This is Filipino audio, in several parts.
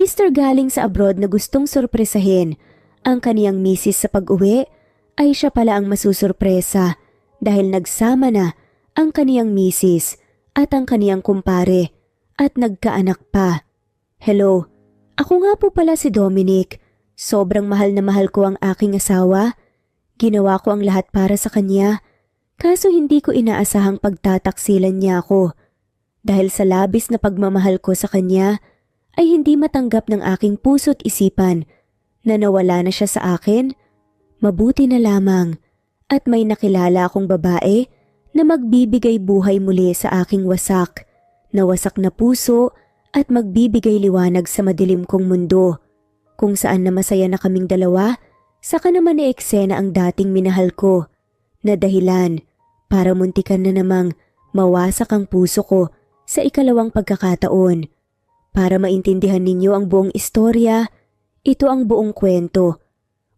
Mr. galing sa abroad na gustong sorpresahin ang kaniyang misis sa pag-uwi ay siya pala ang masusurpresa dahil nagsama na ang kaniyang misis at ang kaniyang kumpare at nagkaanak pa. Hello, ako nga po pala si Dominic. Sobrang mahal na mahal ko ang aking asawa. Ginawa ko ang lahat para sa kanya, kaso hindi ko inaasahang pagtataksilan niya ako. Dahil sa labis na pagmamahal ko sa kanya, ay hindi matanggap ng aking puso't isipan na nawala na siya sa akin. Mabuti na lamang at may nakilala akong babae na magbibigay buhay muli sa aking wasak na puso at magbibigay liwanag sa madilim kong mundo. Kung saan na masaya na kaming dalawa, saka naman eksena ang dating minahal ko na dahilan para muntikan na namang mawasak ang puso ko sa ikalawang pagkakataon. Para maintindihan ninyo ang buong istorya, ito ang buong kwento.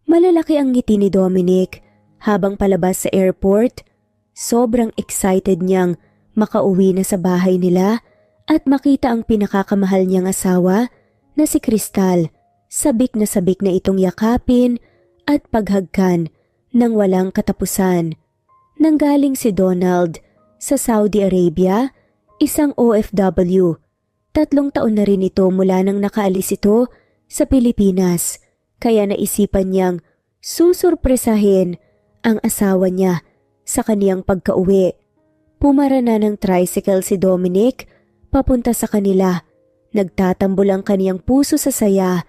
Malalaki ang ngiti ni Dominic habang palabas sa airport. Sobrang excited niyang makauwi na sa bahay nila at makita ang pinakakamahal niyang asawa na si Crystal. Sabik na itong yakapin at paghagkan ng walang katapusan. Nanggaling si Donald sa Saudi Arabia, isang OFW. 3 taon na rin ito mula nang nakaalis ito sa Pilipinas, kaya naisipan niyang susurpresahin ang asawa niya sa kaniyang pagkauwi. Pumara na ng tricycle si Dominic papunta sa kanila. Nagtatambol ang kaniyang puso sa saya.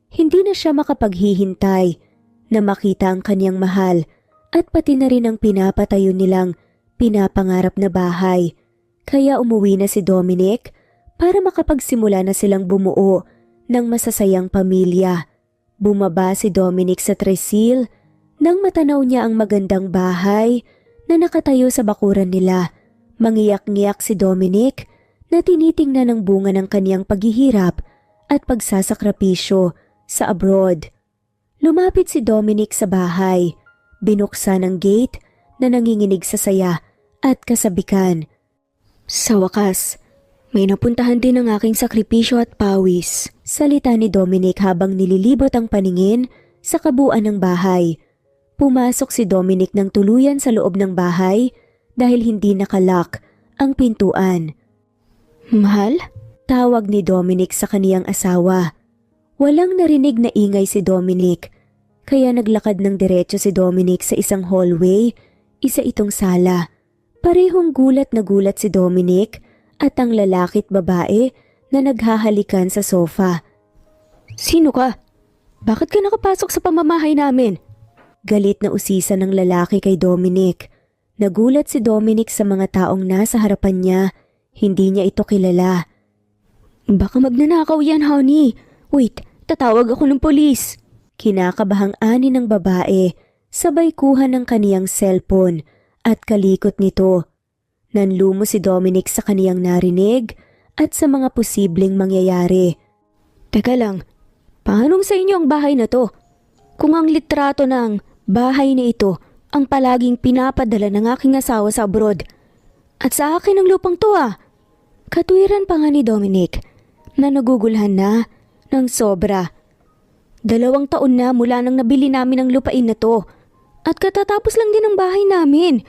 Hindi na siya makapaghihintay na makita ang kaniyang mahal at pati na rin ang pinapatayo nilang pinapangarap na bahay. Kaya umuwi na si Dominic para makapagsimula na silang bumuo ng masasayang pamilya. Bumaba si Dominic sa tresil nang matanaw niya ang magandang bahay na nakatayo sa bakuran nila. Mangiyak-ngiyak si Dominic na tinitingnan ang bunga ng kaniyang paghihirap at pagsasakripisyo sa abroad. Lumapit si Dominic sa bahay. Binuksan ang gate na nanginginig sa saya at kasabikan. Sa wakas, may napuntahan din ang aking sakripisyo at pawis. Salita ni Dominic habang nililibot ang paningin sa kabuuan ng bahay. Pumasok si Dominic ng tuluyan sa loob ng bahay dahil hindi nakalock ang pintuan. Mahal? Tawag ni Dominic sa kaniyang asawa. Walang narinig na ingay si Dominic, kaya naglakad ng diretso si Dominic sa isang hallway, isa itong sala. Parehong gulat na gulat si Dominic at ang lalaki't babae na naghahalikan sa sofa. Sino ka? Bakit ka nakapasok sa pamamahay namin? Galit na usisa ng lalaki kay Dominic. Nagulat si Dominic sa mga taong nasa harapan niya. Hindi niya ito kilala. Baka magnanakaw yan, honey. Wait, tatawag ako ng polis. Kinakabahang ani ng babae, sabay kuha ng kaniyang cellphone at kalikot nito. Nanlumo si Dominic sa kaniyang narinig at sa mga posibleng mangyayari. Teka lang, paanong sa inyo ang bahay na to? Kung ang litrato ng bahay na ito ang palaging pinapadala ng aking asawa sa abroad. At sa akin ang lupang to ah. Katwiran pa nga ni Dominic na nagugulhan na ng sobra. 2 taon na mula nang nabili namin ang lupain na to at katatapos lang din ang bahay namin.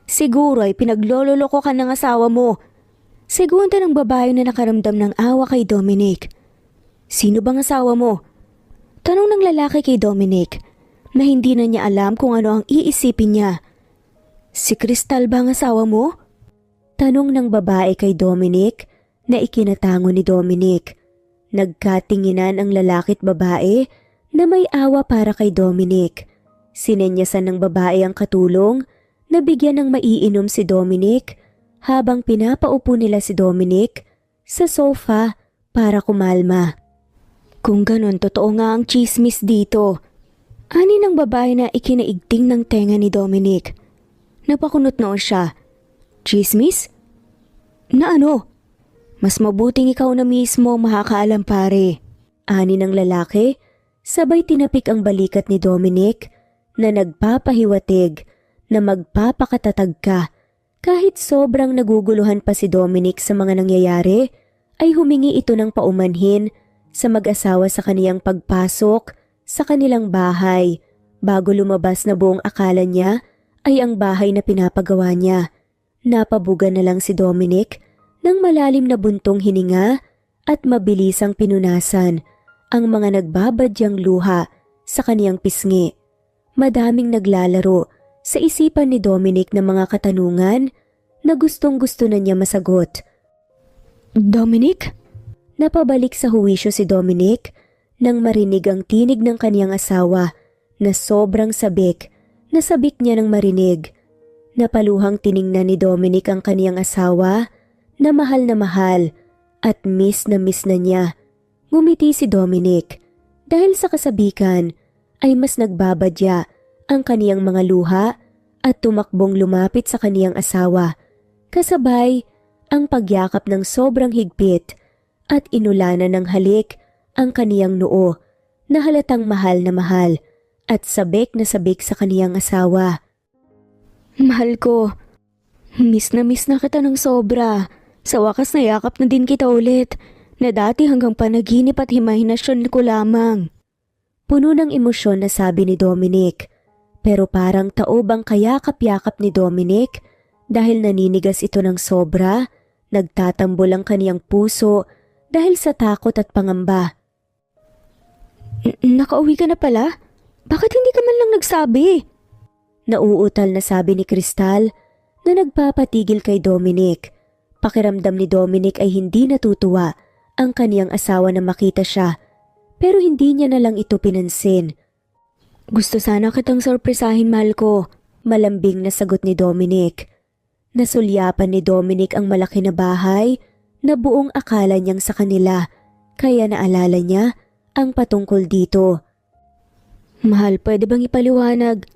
Siguro ay pinaglololoko ka ng asawa mo. Segunda ng babae na nakaramdam ng awa kay Dominic. Sino bang asawa mo? Tanong ng lalaki kay Dominic na hindi na niya alam kung ano ang iisipin niya. Si Crystal ba ang asawa mo? Tanong ng babae kay Dominic na ikinatango ni Dominic. Nagkatinginan ang lalaki at babae na may awa para kay Dominic. Sinenyasan ng babae ang katulong na bigyan ng maiinom si Dominic habang pinapaupo nila si Dominic sa sofa para kumalma. Kung ganon, totoo nga ang chismis dito. Ani ng babae na ikinaigting ng tenga ni Dominic. Napakunot noon siya. Chismis? Na ano? Mas mabuting ikaw na mismo makakaalam pare. Ani ng lalaki, sabay tinapik ang balikat ni Dominic na nagpapahiwatig na magpapakatatag ka. Kahit sobrang naguguluhan pa si Dominic sa mga nangyayari, ay humingi ito ng paumanhin sa mag-asawa sa kaniyang pagpasok sa kanilang bahay bago lumabas na buong akala niya ay ang bahay na pinapagawa niya. Napabuga na lang si Dominic ng malalim na buntong hininga at mabilisang pinunasan ang mga nagbabadyang luha sa kaniyang pisngi. Madaming naglalaro sa isipan ni Dominic na mga katanungan na gustong-gusto na niya masagot. Dominic? Napabalik sa huwisyo si Dominic nang marinig ang tinig ng kaniyang asawa na sobrang sabik niya ng marinig. Napaluhang tiningnan ni Dominic ang kaniyang asawa na mahal at miss na niya. Ngumiti si Dominic dahil sa kasabikan ay mas nagbabadya ang kaniyang mga luha at tumakbong lumapit sa kaniyang asawa. Kasabay ang pagyakap ng sobrang higpit at inulanan ng halik ang kaniyang noo na halatang mahal na mahal at sabik na sabik sa kaniyang asawa. Mahal ko, miss na kita ng sobra. Sa wakas nayakap na din kita ulit na dati hanggang panaginip at imahinasyon ko lamang. Puno ng emosyon na sabi ni Dominic, pero parang taob ang kayakap-yakap ni Dominic dahil naninigas ito ng sobra, nagtatambol ang kaniyang puso dahil sa takot at pangamba. Nakauwi ka na pala? Bakit hindi ka man lang nagsabi? Nauutal na sabi ni Crystal na nagpapatigil kay Dominic. Pakiramdam ni Dominic ay hindi natutuwa ang kaniyang asawa na makita siya, pero hindi niya na lang ito pinansin. Gusto sana kitang sorpresahin, mahal ko, malambing na sagot ni Dominic. Nasulyapan ni Dominic ang malaki na bahay na buong akala niyang sa kanila, kaya naalala niya ang patungkol dito. Mahal, pwede bang ipaliwanag?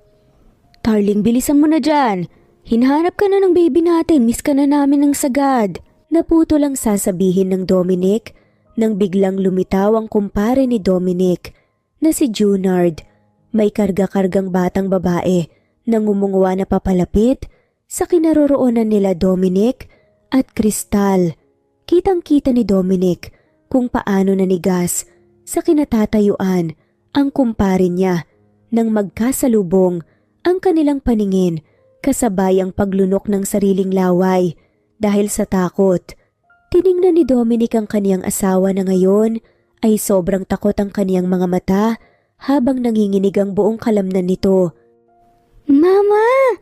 Darling, bilisan mo na dyan. Hinahanap ka na ng baby natin, miss ka na namin ng sagad. Naputo lang sasabihin ng Dominic nang biglang lumitaw ang kumpare ni Dominic na si Junard. May karga-kargang batang babae na ngumungwa na papalapit sa kinaroroonan nila Dominic at Crystal. Kitang-kita ni Dominic kung paano nanigas sa kinatatayuan ang kumpare niya nang magkasalubong ang kanilang paningin kasabay ang paglunok ng sariling laway. Dahil sa takot, tiningnan ni Dominic ang kaniyang asawa na ngayon ay sobrang takot ang kaniyang mga mata habang nanginginig ang buong kalamnan nito. Mama!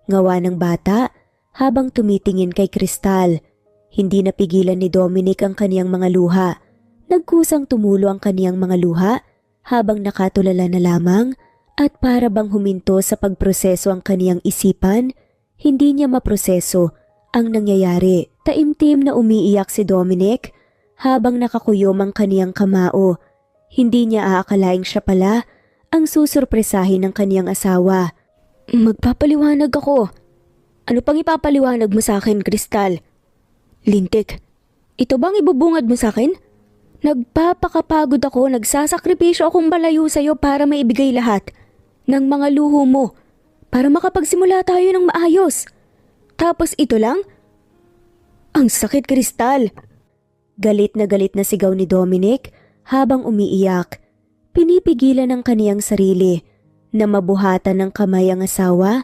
Ngawa ng bata habang tumitingin kay Crystal. Hindi napigilan ni Dominic ang kaniyang mga luha. Nagkusang tumulo ang kaniyang mga luha habang nakatulala na lamang at para bang huminto sa pagproseso ang kaniyang isipan, hindi niya maproseso ang nangyayari. Taimtim na umiiyak si Dominic habang nakakuyom ang kaniyang kamao. Hindi niya aakalaing siya pala ang susurpresahin ng kaniyang asawa. Magpapaliwanag ako. Ano pang ipapaliwanag mo sa akin, Crystal? Lintik, ito bang ibubungad mo sa akin? Nagpapakapagod ako, nagsasakripisyo akong malayo sa'yo para maibigay lahat ng mga luho mo para makapagsimula tayo ng maayos. Tapos ito lang? Ang sakit, Crystal! Galit na sigaw ni Dominic habang umiiyak. Pinipigilan ang kaniyang sarili na mabuhatan ng kamay ang asawa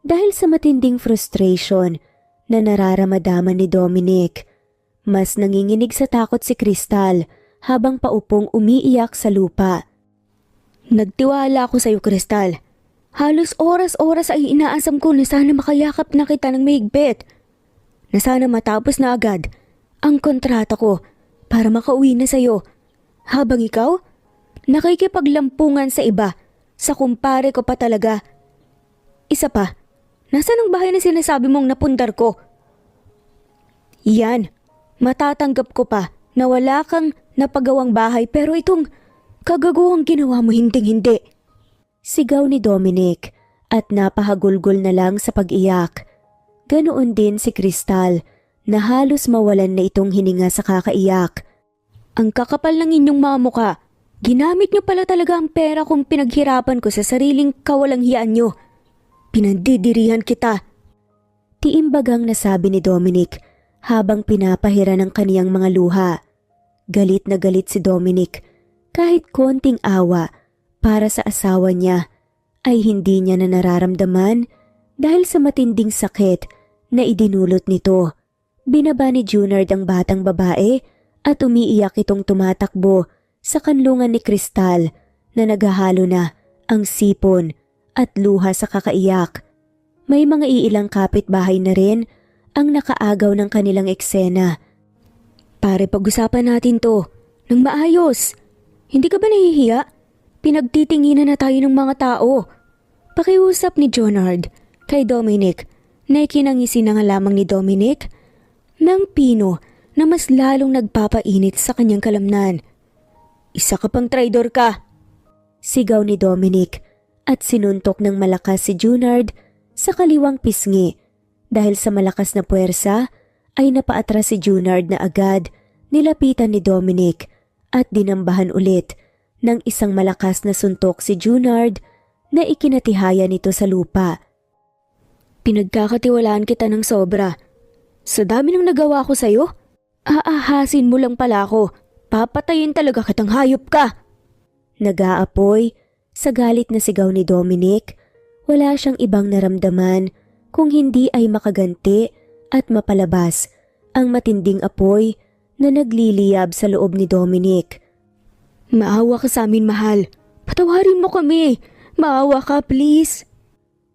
dahil sa matinding frustration na nararamdaman ni Dominic. Mas nanginginig sa takot si Crystal habang paupong umiiyak sa lupa. Nagtiwala ako sa iyo, Crystal. Halos oras-oras ay inaasam ko na sana makayakap na kita ng mahigpit. Na sana matapos na agad ang kontrata ko para makauwi na sa iyo. Habang ikaw, nakikipaglampungan sa iba, sa kumpare ko pa talaga. Isa pa, nasaan ang bahay na sinasabi mong napundar ko? Yan, matatanggap ko pa na wala kang napagawang bahay pero itong kagaguhang ginawa mo hinding-hindi. Sigaw ni Dominic at napahagulgol na lang sa pag-iyak. Ganoon din si Crystal na halos mawalan na itong hininga sa kakaiyak. Ang kakapal ng inyong mga mukha. Ginamit niyo pala talaga ang pera kong pinaghirapan ko sa sariling kawalanghiyaan niyo. Pinandidirihan kita. Tiimbagang nasabi ni Dominic habang pinapahira ng kaniyang mga luha. Galit na galit si Dominic. Kahit konting awa para sa asawa niya ay hindi niya na nararamdaman dahil sa matinding sakit na idinulot nito. Binaba ni Junard ang batang babae at umiiyak itong tumatakbo sa kanlungan ni Kristal na naghahalo na ang sipon at luha sa kakaiyak. May mga iilang kapitbahay na rin ang nakaagaw ng kanilang eksena. Pare, pag-usapan natin to ng maayos. Hindi ka ba nahihiya? Pinagtitinginan na tayo ng mga tao. Pakiusap ni Junard kay Dominic na ikinangisi na nga lamang ni Dominic ng pino na mas lalong nagpapainit sa kanyang kalamnan. Isa ka pang traidor ka! Sigaw ni Dominic at sinuntok ng malakas si Junard sa kaliwang pisngi. Dahil sa malakas na puwersa ay napaatras si Junard na agad nilapitan ni Dominic at dinambahan ulit ng isang malakas na suntok si Junard na ikinatihaya nito sa lupa. Pinagkakatiwalaan kita ng sobra. Sa dami ng nagawa ko sa'yo, aahasin mo lang pala ako. Papatayin talaga kitang hayop ka. Nag-aapoy sa galit na sigaw ni Dominic. Wala siyang ibang naramdaman kung hindi ay makaganti at mapalabas ang matinding apoy na nagliliyab sa loob ni Dominic. Maawa ka sa amin, mahal. Patawarin mo kami. Maawa ka, please.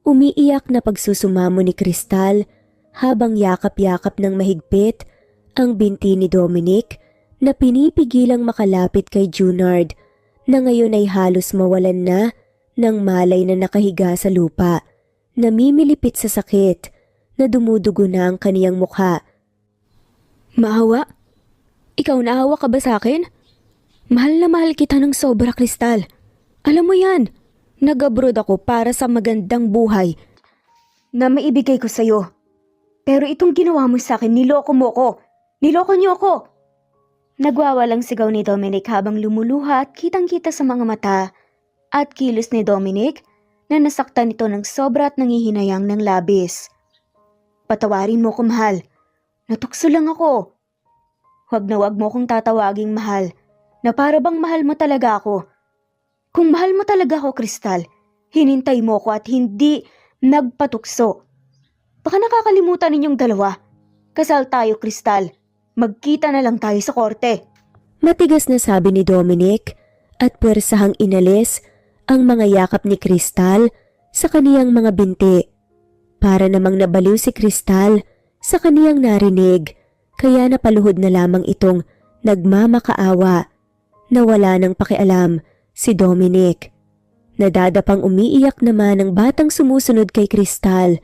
Umiiyak na pagsusumamo ni Kristal habang yakap-yakap ng mahigpit ang binti ni Dominic na pinipigilang makalapit kay Junard na ngayon ay halos mawalan na ng malay na nakahiga sa lupa. Namimilipit sa sakit na dumudugo na ang kaniyang mukha. Maawa? Ikaw naawa ka ba sa akin? Mahal na mahal kita ng sobra, Kristal. Alam mo yan, nag-abroad ako para sa magandang buhay na maibigay ko sa'yo. Pero itong ginawa mo sa akin, niloko mo ko. Niloko niyo ako. Nagwawalang sigaw ni Dominic habang lumuluha at kitang-kita sa mga mata at kilos ni Dominic na nasaktan ito ng sobra at nangihinayang ng labis. Patawarin mo ko, mahal. Natukso lang ako. Huwag na huwag mo kong tatawaging mahal na para bang mahal mo talaga ako. Kung mahal mo talaga ako, Kristal, hinintay mo ko at hindi nagpatukso. Baka nakakalimutan ninyong dalawa. Kasal tayo, Kristal. Magkita na lang tayo sa korte. Matigas na sabi ni Dominic at puwersahang inalis ang mga yakap ni Kristal sa kaniyang mga binti. Para namang nabaliw si Kristal sa kaniyang narinig, kaya napaluhod na lamang itong nagmamakaawa na wala nang pakialam si Dominic. Nadadapang umiiyak naman ang batang sumusunod kay Kristal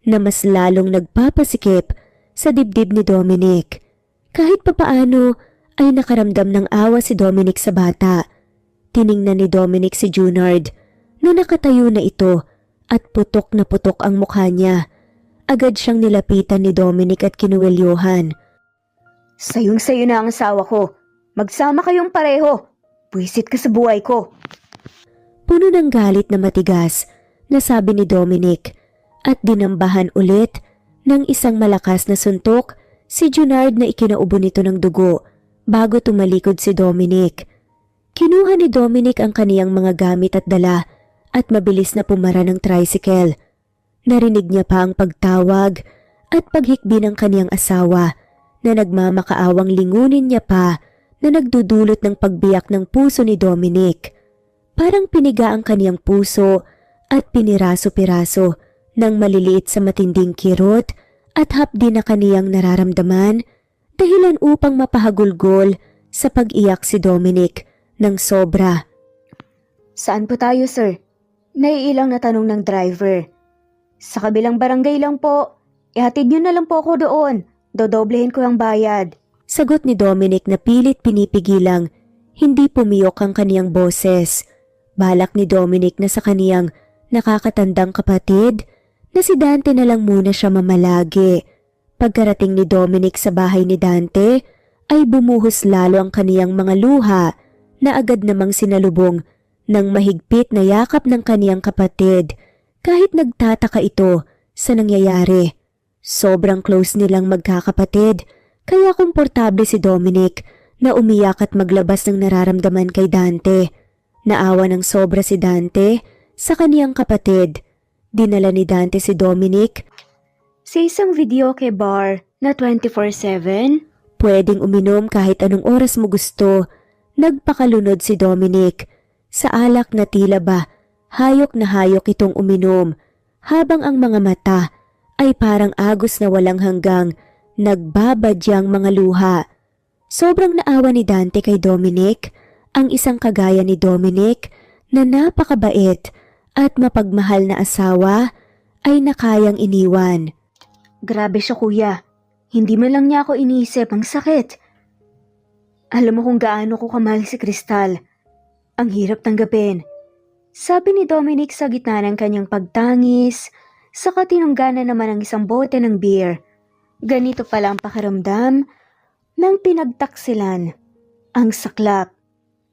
na mas lalong nagpapasikip sa dibdib ni Dominic. Kahit papaano ay nakaramdam ng awa si Dominic sa bata. Tiningnan ni Dominic si Junard na nakatayo na ito at putok na putok ang mukha niya. Agad siyang nilapitan ni Dominic at kinuwelyohan. Sayong-sayo na ang asawa ko. Magsama kayong pareho. Buwisit ka sa buhay ko. Puno ng galit na matigas na sabi ni Dominic at dinambahan ulit ng isang malakas na suntok si Junard na ikinaubo nito ng dugo bago tumalikod si Dominic. Kinuha ni Dominic ang kaniyang mga gamit at dala at mabilis na pumara ng tricycle. Narinig niya pa ang pagtawag at paghikbi ng kaniyang asawa na nagmamakaawang lingunin niya pa na nagdudulot ng pagbiyak ng puso ni Dominic. Parang piniga ang kaniyang puso at piniraso-piraso ng maliliit sa matinding kirot at hapdi na kaniyang nararamdaman dahilan upang mapahagulgol sa pag-iyak si Dominic ng sobra. Saan po tayo, sir? Naiilang na tanong ng driver. Sa kabilang barangay lang po. Ihatid niyo na lang po ako doon. Dodoblehin ko ang bayad. Sagot ni Dominic na pilit pinipigilang hindi pumiyok ang kaniyang boses. Balak ni Dominic na sa kaniyang nakakatandang kapatid na si Dante na lang muna siya mamalagi. Pagkarating ni Dominic sa bahay ni Dante ay bumuhos lalo ang kaniyang mga luha na agad namang sinalubong ng mahigpit na yakap ng kaniyang kapatid kahit nagtataka ito sa nangyayari. Sobrang close nilang magkakapatid kaya komportable si Dominic na umiyak at maglabas ng nararamdaman kay Dante. Naawa ng sobra si Dante sa kaniyang kapatid. Dinala ni Dante si Dominic sa isang videoke bar na 24/7. Pwedeng uminom kahit anong oras mo gusto. Nagpakalunod si Dominic sa alak na tila ba hayok na hayok itong uminom, habang ang mga mata ay parang agos na walang hanggang nagbabadyang mga luha. Sobrang naawa ni Dante kay Dominic, ang isang kagaya ni Dominic na napakabait at mapagmahal na asawa ay nakayang iniwan. Grabe siya, kuya. Hindi man lang niya ako iniisip, ang sakit. Alam mo kung gaano ko kamahal si Crystal. Ang hirap tanggapin. Sabi ni Dominic sa gitna ng kanyang pagtangis, saka tinunggana naman ang isang bote ng beer. Ganito pala ang pakiramdam ng pinagtaksilan. Ang saklap.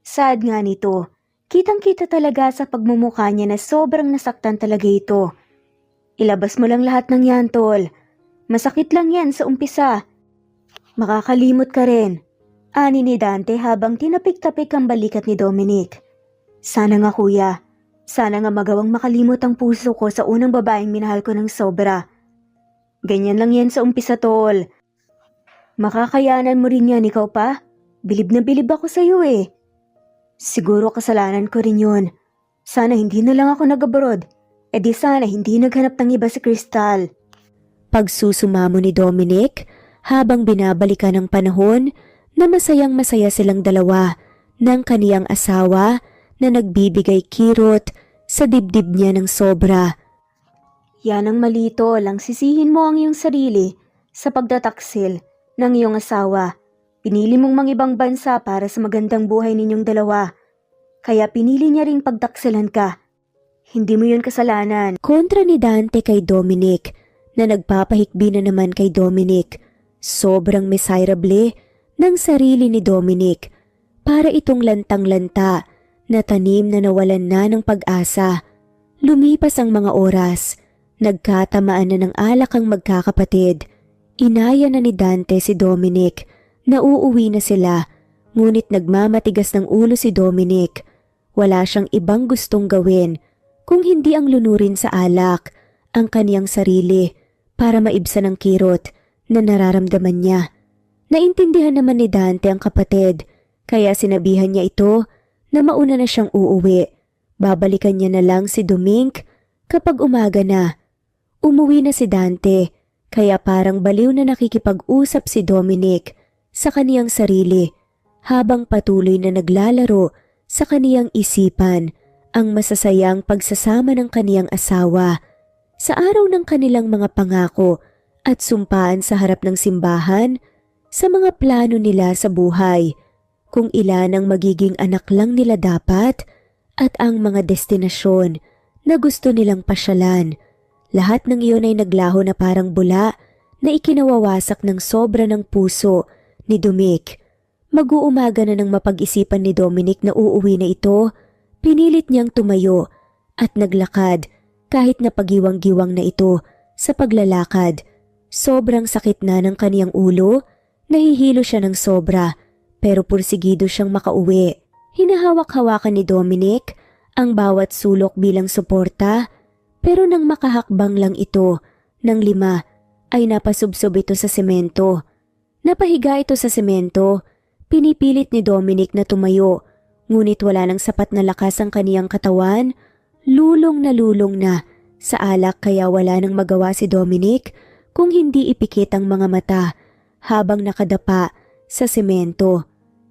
Sad nga nito. Kitang-kita talaga sa pagmumukha niya na sobrang nasaktan talaga ito. Ilabas mo lang lahat ng yan, tol. Masakit lang yan sa umpisa. Makakalimot ka rin. Ani ni Dante habang tinapik-tapik ang balikat ni Dominic. Sana nga, kuya. Sana nga magawang makalimot ang puso ko sa unang babaeng minahal ko ng sobra. Ganyan lang yan sa umpisa, tol. Makakayanan mo rin yan, ikaw pa? Bilib na bilib ako sa'yo eh. Siguro kasalanan ko rin yun. Sana hindi na lang ako nag-abroad. E di sana hindi naghanap ng iba si Crystal. Pagsusumamo ni Dominic habang binabalikan ng panahon na masayang masaya silang dalawa ng kaniyang asawa na nagbibigay kirot sa dibdib niya ng sobra. Yan ang malito, lang sisihin mo ang iyong sarili sa pagtataksil ng iyong asawa. Pinili mong mangibang bansa para sa magandang buhay ninyong dalawa. Kaya pinili niya ring pagtaksilan ka. Hindi mo yun kasalanan. Kontra ni Dante kay Dominic na nagpapahikbi na naman kay Dominic. Sobrang miserable ng sarili ni Dominic. Para itong lantang-lanta na tanim na nawalan na ng pag-asa. Lumipas ang mga oras. Nagkatamaan na ng alak ang magkakapatid. Inaya na ni Dante si Dominic na uuwi na sila, ngunit nagmamatigas ng ulo si Dominic. Wala siyang ibang gustong gawin kung hindi ang lunurin sa alak ang kaniyang sarili para maibsan ang kirot na nararamdaman niya. Naintindihan naman ni Dante ang kapatid, kaya sinabihan niya ito na mauna na siyang uuwi. Babalikan niya na lang si Dominic kapag umaga na. Umuwi na si Dante, kaya parang baliw na nakikipag-usap si Dominic sa kaniyang sarili habang patuloy na naglalaro sa kaniyang isipan ang masasayang pagsasama ng kaniyang asawa. Sa araw ng kanilang mga pangako at sumpaan sa harap ng simbahan, sa mga plano nila sa buhay, kung ilan ang magiging anak lang nila dapat at ang mga destinasyon na gusto nilang pasyalan. Lahat ng iyon ay naglaho na parang bula na ikinawawasak ng sobra ng puso ni Dominic. Mag-uumaga na ng mapag-isipan ni Dominic na uuwi na ito, pinilit niyang tumayo at naglakad kahit napagiwang-giwang na ito sa paglalakad. Sobrang sakit na ng kaniyang ulo, nahihilo siya ng sobra pero pursigido siyang makauwi. Hinahawak-hawakan ni Dominic ang bawat sulok bilang suporta, pero nang makahakbang lang ito ng 5 ay napasubsob ito sa semento. Napahiga ito sa semento, pinipilit ni Dominic na tumayo, ngunit wala nang sapat na lakas ang kaniyang katawan, lulong na sa alak kaya wala nang magawa si Dominic kung hindi ipikit ang mga mata habang nakadapa sa semento.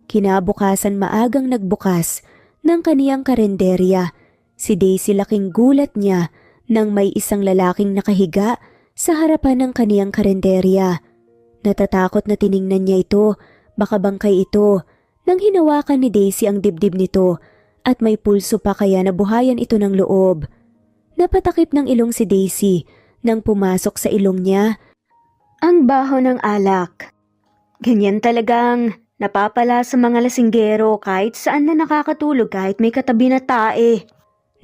Kinabukasan maagang nagbukas ng kaniyang karenderya. Si Daisy laking gulat niya nang may isang lalaking nakahiga sa harapan ng kaniyang karenderya. Natatakot na tiningnan niya ito, baka bangkay ito, nang hinawakan ni Daisy ang dibdib nito at may pulso pa kaya nabuhayan ito ng loob. Napatakip ng ilong si Daisy nang pumasok sa ilong niya ang baho ng alak. Ganyan talagang napapala sa mga lasinggero kahit saan na nakakatulog kahit may katabi na tae.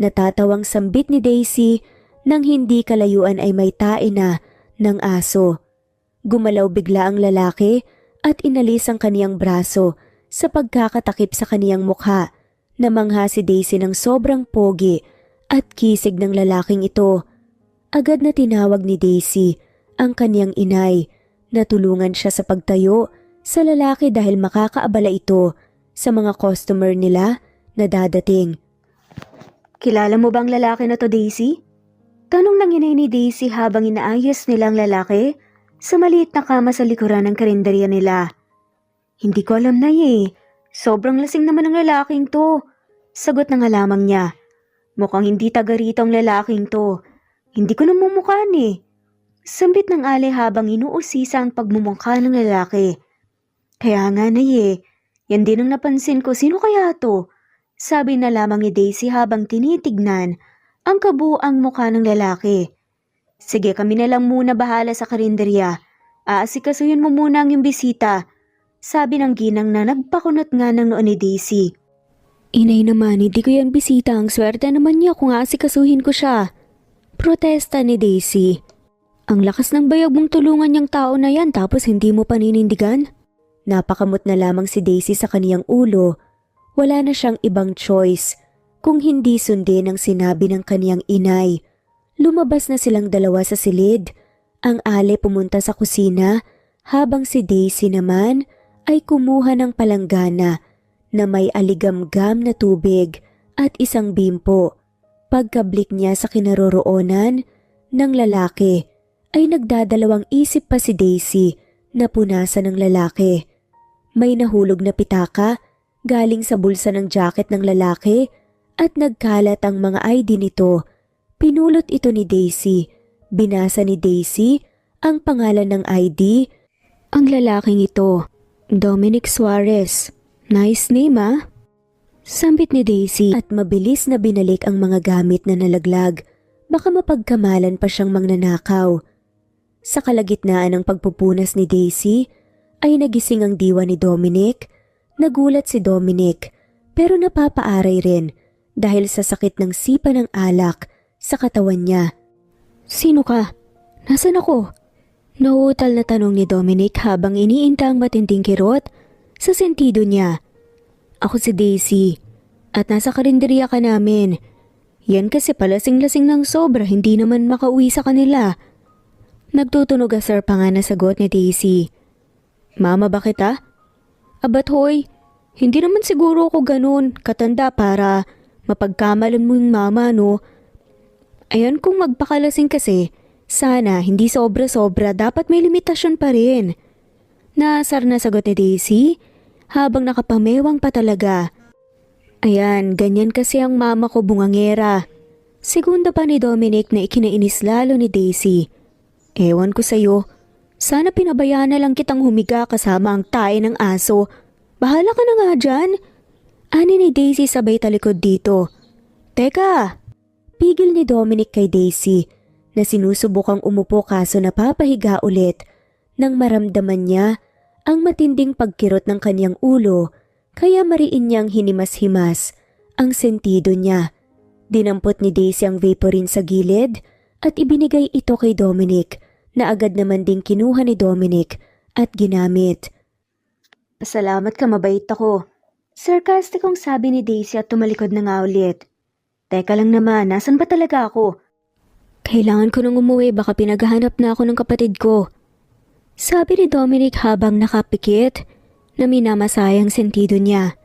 Natatawang sambit ni Daisy nang hindi kalayuan ay may tae na ng aso. Gumalaw bigla ang lalaki at inalis ang kaniyang braso sa pagkakatakip sa kaniyang mukha. Namangha si Daisy ng sobrang pogi at kisig ng lalaking ito. Agad na tinawag ni Daisy ang kaniyang inay na tulungan siya sa pagtayo sa lalaki dahil makakaabala ito sa mga customer nila na dadating. "Kilala mo bang lalaki na to, Daisy?" Tanong ng inay ni Daisy habang inaayos nilang lalaki sa maliit na kama sa likuran ng karinderya nila. "Hindi ko alam na Sobrang lasing naman ng lalaking to." Sagot na nga lamang niya. "Mukhang hindi taga rito ang lalaking to. Hindi ko namumukhaan Sambit ng ale habang inuusisa ang pagmumukha ng lalaki. "Kaya nga yan din ang napansin ko, sino kaya to?" Sabi na lamang ni Daisy habang tinitignan ang kabuuang mukha ng lalaki. "Sige, kami na lang muna bahala sa karinderya. Aasikasuhin mo muna ang iyong bisita," sabi ng ginang na nagpakunot nga ng noo ni Daisy. "Inay naman, hindi ko yan bisita. Ang swerte naman niya kung aasikasuhin ko siya." Protesta ni Daisy. "Ang lakas ng bayag mong tulungan niyang tao na yan tapos hindi mo paninindigan?" Napakamot na lamang si Daisy sa kaniyang ulo. Wala na siyang ibang choice kung hindi sundin ang sinabi ng kaniyang inay. Lumabas na silang dalawa sa silid. Ang ale pumunta sa kusina habang si Daisy naman ay kumuha ng palanggana na may aligamgam na tubig at isang bimpo. Pagkablik niya sa kinaroroonan ng lalaki ay nagdadalawang isip pa si Daisy na punasan ng lalaki. May nahulog na pitaka galing sa bulsa ng jacket ng lalaki at nagkalat ang mga ID nito. Pinulot ito ni Daisy. Binasa ni Daisy ang pangalan ng ID. Ang lalaking ito, Dominic Suarez. "Nice name Sambit ni Daisy at mabilis na binalik ang mga gamit na nalaglag. Baka mapagkamalan pa siyang mangnanakaw. Sa kalagitnaan ng pagpupunas ni Daisy ay nagising ang diwa ni Dominic. Nagulat si Dominic pero napapaaray rin dahil sa sakit ng sipa ng alak sa katawan niya. "Sino ka? Nasaan ako?" Nauutal na tanong ni Dominic habang iniinta ang matinding kirot sa sentido niya. "Ako si Daisy at nasa karinderya ka namin. Yan kasi palasing-lasing ng sobra, hindi naman makauwi sa kanila." Nagtutunog asar pa nga na sagot ni Daisy. "Mama ba kita?" "Abat hoy, hindi naman siguro ako ganun katanda para mapagkamalan mo yung mama no. Ayan kung magpakalasing kasi, sana hindi sobra-sobra, dapat may limitasyon pa rin." Naasar na sagot ni Daisy habang nakapamewang pa talaga. "Ayan, ganyan kasi ang mama ko, bungangera." Segunda pa ni Dominic na ikinainis lalo ni Daisy. "Ewan ko sa'yo, sana pinabayaan na lang kitang humiga kasama ang tae ng aso. Bahala ka na nga dyan." Ani ni Daisy sabay talikod dito. "Teka!" Pigil ni Dominic kay Daisy na sinusubukang umupo kaso napapahiga ulit nang maramdaman niya ang matinding pagkirot ng kanyang ulo kaya mariin niyang hinimas-himas ang sentido niya. Dinampot ni Daisy ang vaporin sa gilid at ibinigay ito kay Dominic na agad naman ding kinuha ni Dominic at ginamit. "Salamat ka, mabait ako." Sarkastikong sabi ni Daisy at tumalikod na nga ulit. "Teka lang naman, nasan ba talaga ako?" "Kailangan ko nang umuwi, baka pinaghahanap na ako ng kapatid ko." Sabi ni Dominic habang nakapikit na minamasayang sentido niya.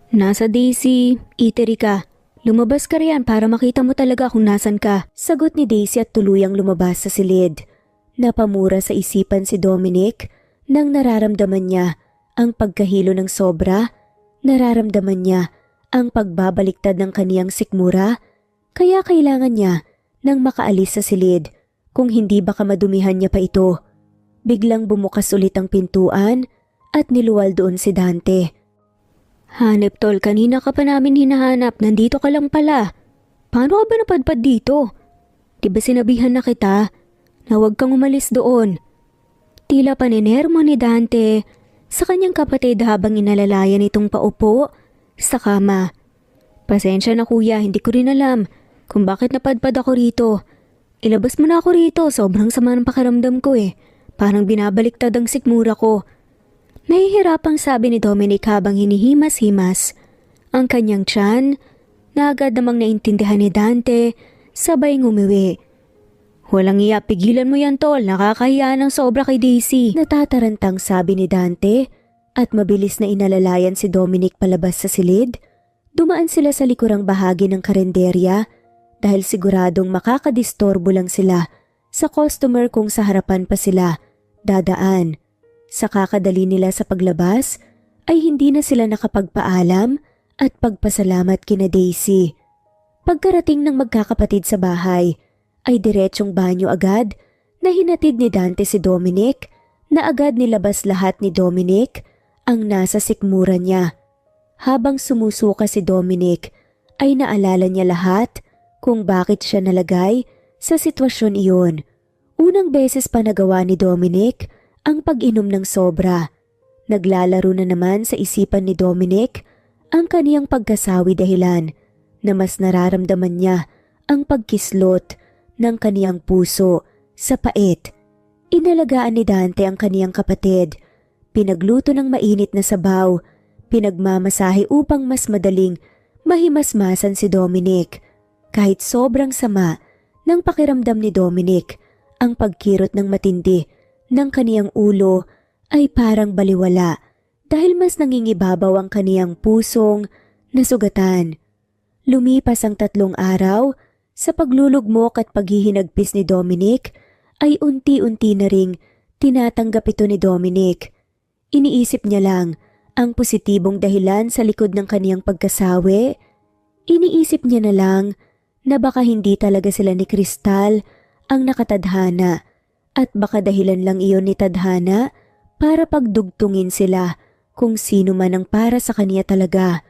"Nasa Daisy, eatery ka. Lumabas ka riyan para makita mo talaga kung nasan ka." Sagot ni Daisy at tuluyang lumabas sa silid. Napamura sa isipan si Dominic nang nararamdaman niya ang pagkahilo ng sobra, nararamdaman niya ang pagbabaliktad ng kaniyang sikmura, kaya kailangan niya nang makaalis sa silid kung hindi baka madumihan niya pa ito. Biglang bumukas ulit ang pintuan at niluwal doon si Dante. "Hanep tol, kanina ka pa namin hinahanap, nandito ka lang pala. Paano ka ba napadpad dito? Diba sinabihan na kita na huwag kang umalis doon?" Tila paninermo ni Dante sa kanyang kapatid habang inalalayan itong paupo sa kama. "Pasensya na kuya, hindi ko rin alam kung bakit napadpad ako rito. Ilabas mo na ako rito, sobrang sama ng pakiramdam ko Parang binabaliktad ang sikmura ko." Nahihirapang sabi ni Dominic habang hinihimas-himas ang kanyang tiyan na agad namang naintindihan ni Dante, sabay ngumiwi. Walang iya, pigilan mo yan tol, nakakahiya ng sobra kay Daisy. Natatarantang sabi ni Dante at mabilis na inalalayan si Dominic palabas sa silid. Dumaan sila sa likurang bahagi ng karenderya dahil siguradong makakadistorbo lang sila sa customer kung sa harapan pa sila dadaan. Sa kakadali nila sa paglabas ay hindi na sila nakapagpaalam at pagpasalamat kina Daisy. Pagkarating ng magkakapatid sa bahay ay diretsyong banyo agad na hinatid ni Dante si Dominic na agad nilabas lahat ni Dominic ang nasa sikmura niya. Habang sumusuka si Dominic ay naalala niya lahat kung bakit siya nalagay sa sitwasyon iyon. Unang beses pa nagawa ni Dominic ang pag-inom ng sobra. Naglalaro na naman sa isipan ni Dominic ang kaniyang pagkasawi dahilan na mas nararamdaman niya ang pagkislot ng kaniyang puso sa pait. Inalagaan ni Dante ang kaniyang kapatid. Pinagluto ng mainit na sabaw, pinagmamasahe upang mas madaling mahimasmasan si Dominic. Kahit sobrang sama ng pakiramdam ni Dominic, ang pagkirot ng matindi ng kaniyang ulo ay parang baliwala dahil mas nangingibabaw ang kaniyang pusong nasugatan. Lumipas ang 3 araw, sa paglulugmok at paghihinagpis ni Dominic ay unti-unti na ring tinatanggap ito ni Dominic. Iniisip niya lang ang positibong dahilan sa likod ng kaniyang pagkasawi. Iniisip niya na lang na baka hindi talaga sila ni Crystal ang nakatadhana at baka dahilan lang iyon ni Tadhana para pagdugtungin sila kung sino man ang para sa kaniya talaga.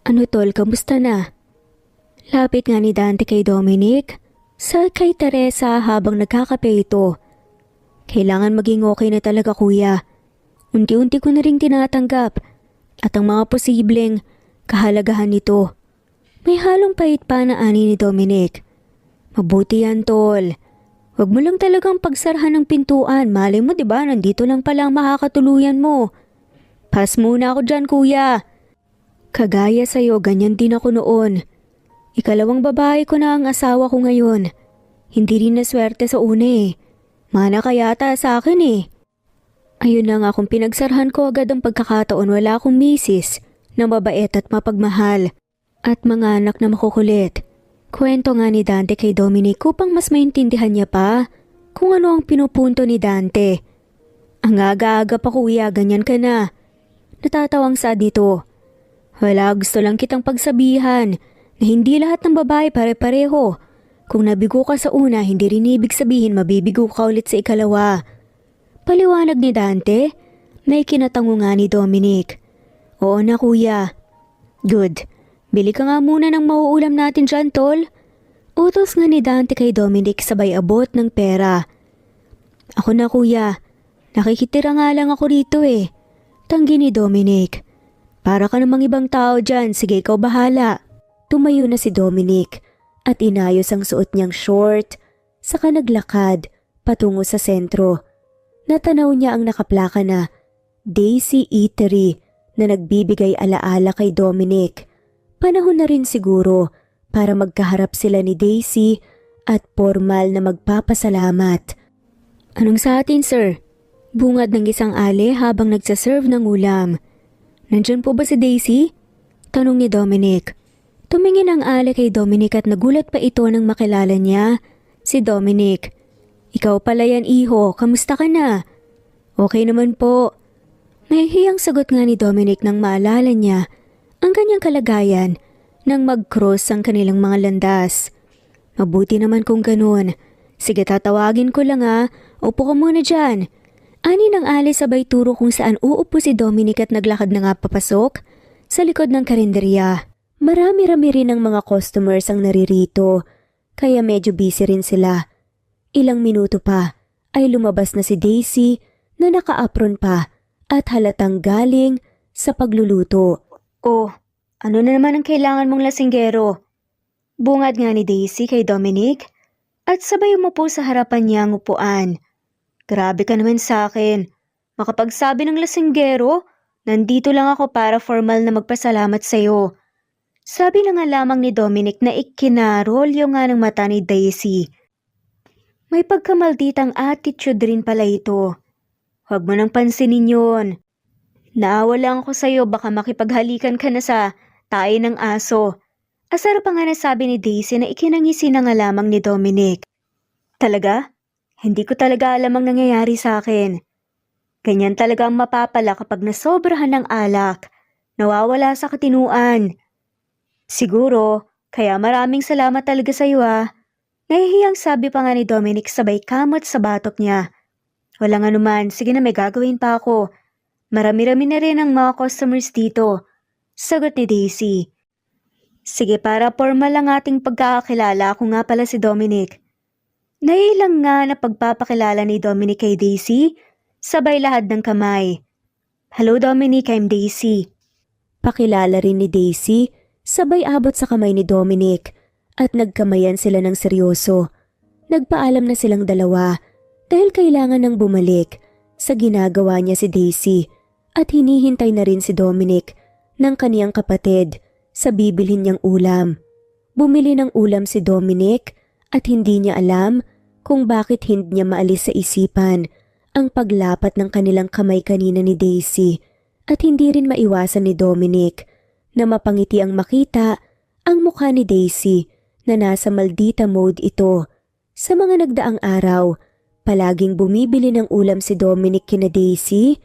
Ano tol, kamusta na? Lapit nga ni Dante kay Dominic sa kay Teresa habang nagkakape ito. Kailangan maging okay na talaga kuya. Unti-unti ko na ring tinatanggap at ang mga posibleng kahalagahan nito. May halong pait pa na ani ni Dominic. Mabuti yan tol. Huwag mo lang talagang pagsarhan ng pintuan. Malay mo diba nandito lang pala ang makakatuluyan mo. Pass muna ako dyan kuya. Kagaya sa'yo ganyan din ako noon. Ikalawang babae ko na ang asawa ko ngayon. Hindi rin na swerte sa una eh. Mana ka yata sa akin eh. Ayun na nga kung pinagsarhan ko agad ang pagkakataon wala akong misis na mabait at mapagmahal at mga anak na makukulit. Kwento nga ni Dante kay Dominic upang mas maintindihan niya pa kung ano ang pinupunto ni Dante. Ang aga-aga pa kuya, ganyan ka na. Natatawang sad nito. Wala, gusto lang kitang pagsabihan na hindi lahat ng babae pare-pareho. Kung nabigo ka sa una, hindi rin ibig sabihin mabibigo ka ulit sa ikalawa. Paliwanag ni Dante na ikinatango nga ni Dominic. Oo na kuya. Good. Bili ka nga muna ng mauulam natin dyan, tol. Utos nga ni Dante kay Dominic sabay abot ng pera. Ako na kuya. Nakikitira nga lang ako rito eh. Tanggi ni Dominic. Para ka namang ibang tao dyan, sige ikaw bahala. Tumayo na si Dominic at inayos ang suot niyang short, saka naglakad patungo sa sentro. Natanaw niya ang nakaplaka na Daisy Eatery na nagbibigay alaala kay Dominic. Panahon na rin siguro para magkaharap sila ni Daisy at formal na magpapasalamat. Anong sa atin sir? Bungad ng isang ale habang nagsaserve ng ulam. Nandyan po ba si Daisy? Tanong ni Dominic. Tumingin ang ale kay Dominic at nagulat pa ito nang makilala niya si Dominic. Ikaw pala yan iho, kamusta ka na? Okay naman po. Nahihiyang sagot nga ni Dominic nang maalala niya ang kanyang kalagayan nang mag-cross ang kanilang mga landas. Mabuti naman kung ganun. Sige tatawagin ko lang upo ka muna dyan. Ani ng ale sabay turo kung saan uupo si Dominic at naglakad na nga papasok sa likod ng karinderya. Marami-rami rin ang mga customers ang naririto, kaya medyo busy rin sila. Ilang minuto pa ay lumabas na si Daisy na naka-apron pa at halatang galing sa pagluluto. Oh, ano na naman ang kailangan mong lasinggero? Bungad nga ni Daisy kay Dominic at sabay umupo sa harapan niya ang upuan. Grabe ka naman sa akin. Makapagsabi ng lasinggero, nandito lang ako para formal na magpasalamat sa'yo. Sabi na nga lamang ni Dominic na ikinarolyo nga ng mata ni Daisy. May pagkamalditang attitude rin pala ito. Huwag mo nang pansinin yun. Naawa lang ako sa'yo, baka makipaghalikan ka na sa tayo ng aso. Asar pa nga nasabi ni Daisy na ikinangisi na nga lamang ni Dominic. Talaga? Hindi ko talaga alam ang nangyayari sa akin. Ganyan talaga ang mapapala kapag nasobrahan ng alak. Nawawala sa katinuan. Siguro, kaya maraming salamat talaga sa'yo ah. Nahihiyang sabi pa nga ni Dominic sabay kamot sa batok niya. Walang anuman, sige na may gagawin pa ako. Marami-rami na rin ang mga customers dito. Sagot ni Daisy. Sige, para formal lang ating pagkakakilala, ako nga pala si Dominic. Nailang nga na pagpapakilala ni Dominic kay Daisy, sabay lahad ng kamay. Hello Dominic, I'm Daisy. Pakilala rin ni Daisy, sabay abot sa kamay ni Dominic at nagkamayan sila ng seryoso. Nagpaalam na silang dalawa dahil kailangan nang bumalik sa ginagawa niya si Daisy at hinihintay na rin si Dominic ng kaniyang kapatid sa bibilhin niyang ulam. Bumili ng ulam si Dominic at hindi niya alam kung bakit hindi niya maalis sa isipan ang paglapat ng kanilang kamay kanina ni Daisy at hindi rin maiwasan ni Dominic na mapangiti ang makita ang mukha ni Daisy na nasa maldita mode ito. Sa mga nagdaang araw, palaging bumibili ng ulam si Dominic kina Daisy.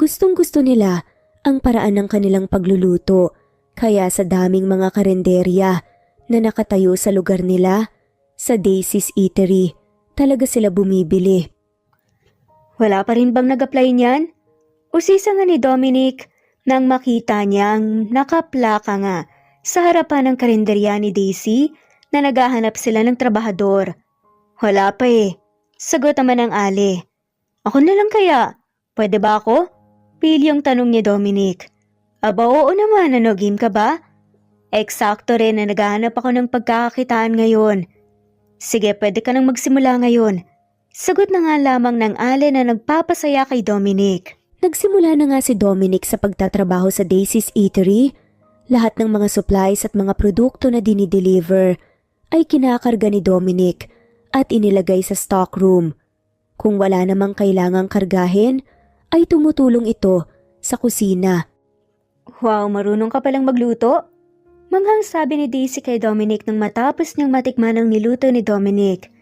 Gustong-gusto nila ang paraan ng kanilang pagluluto, kaya sa daming mga karenderya na nakatayo sa lugar nila, sa Daisy's Eatery, talaga sila bumibili. Wala pa rin bang nag-apply niyan? Usisa nga ni Dominic nang makita niyang nakaplaka nga sa harapan ng karenderya ni Daisy na naghahanap sila ng trabahador. Wala pa eh. Sagot naman ng Ale. Ako na lang kaya? Pwede ba ako? Pilyong tanong ni Dominic. Aba oo naman, ano game ka ba? Eksakto rin na naghahanap ako ng pagkakakitaan ngayon. Sige, pwede ka nang magsimula ngayon. Sagot na nga lamang ng Ale na nagpapasaya kay Dominic. Nagsimula na nga si Dominic sa pagtatrabaho sa Daisy's Eatery. Lahat ng mga supplies at mga produkto na dinideliver ay kinakarga ni Dominic at inilagay sa stockroom. Kung wala namang kailangang kargahin, ay tumutulong ito sa kusina. Wow, marunong ka palang magluto? Manghang sabi ni Daisy kay Dominic nang matapos niyang matikman ang niluto ni Dominic.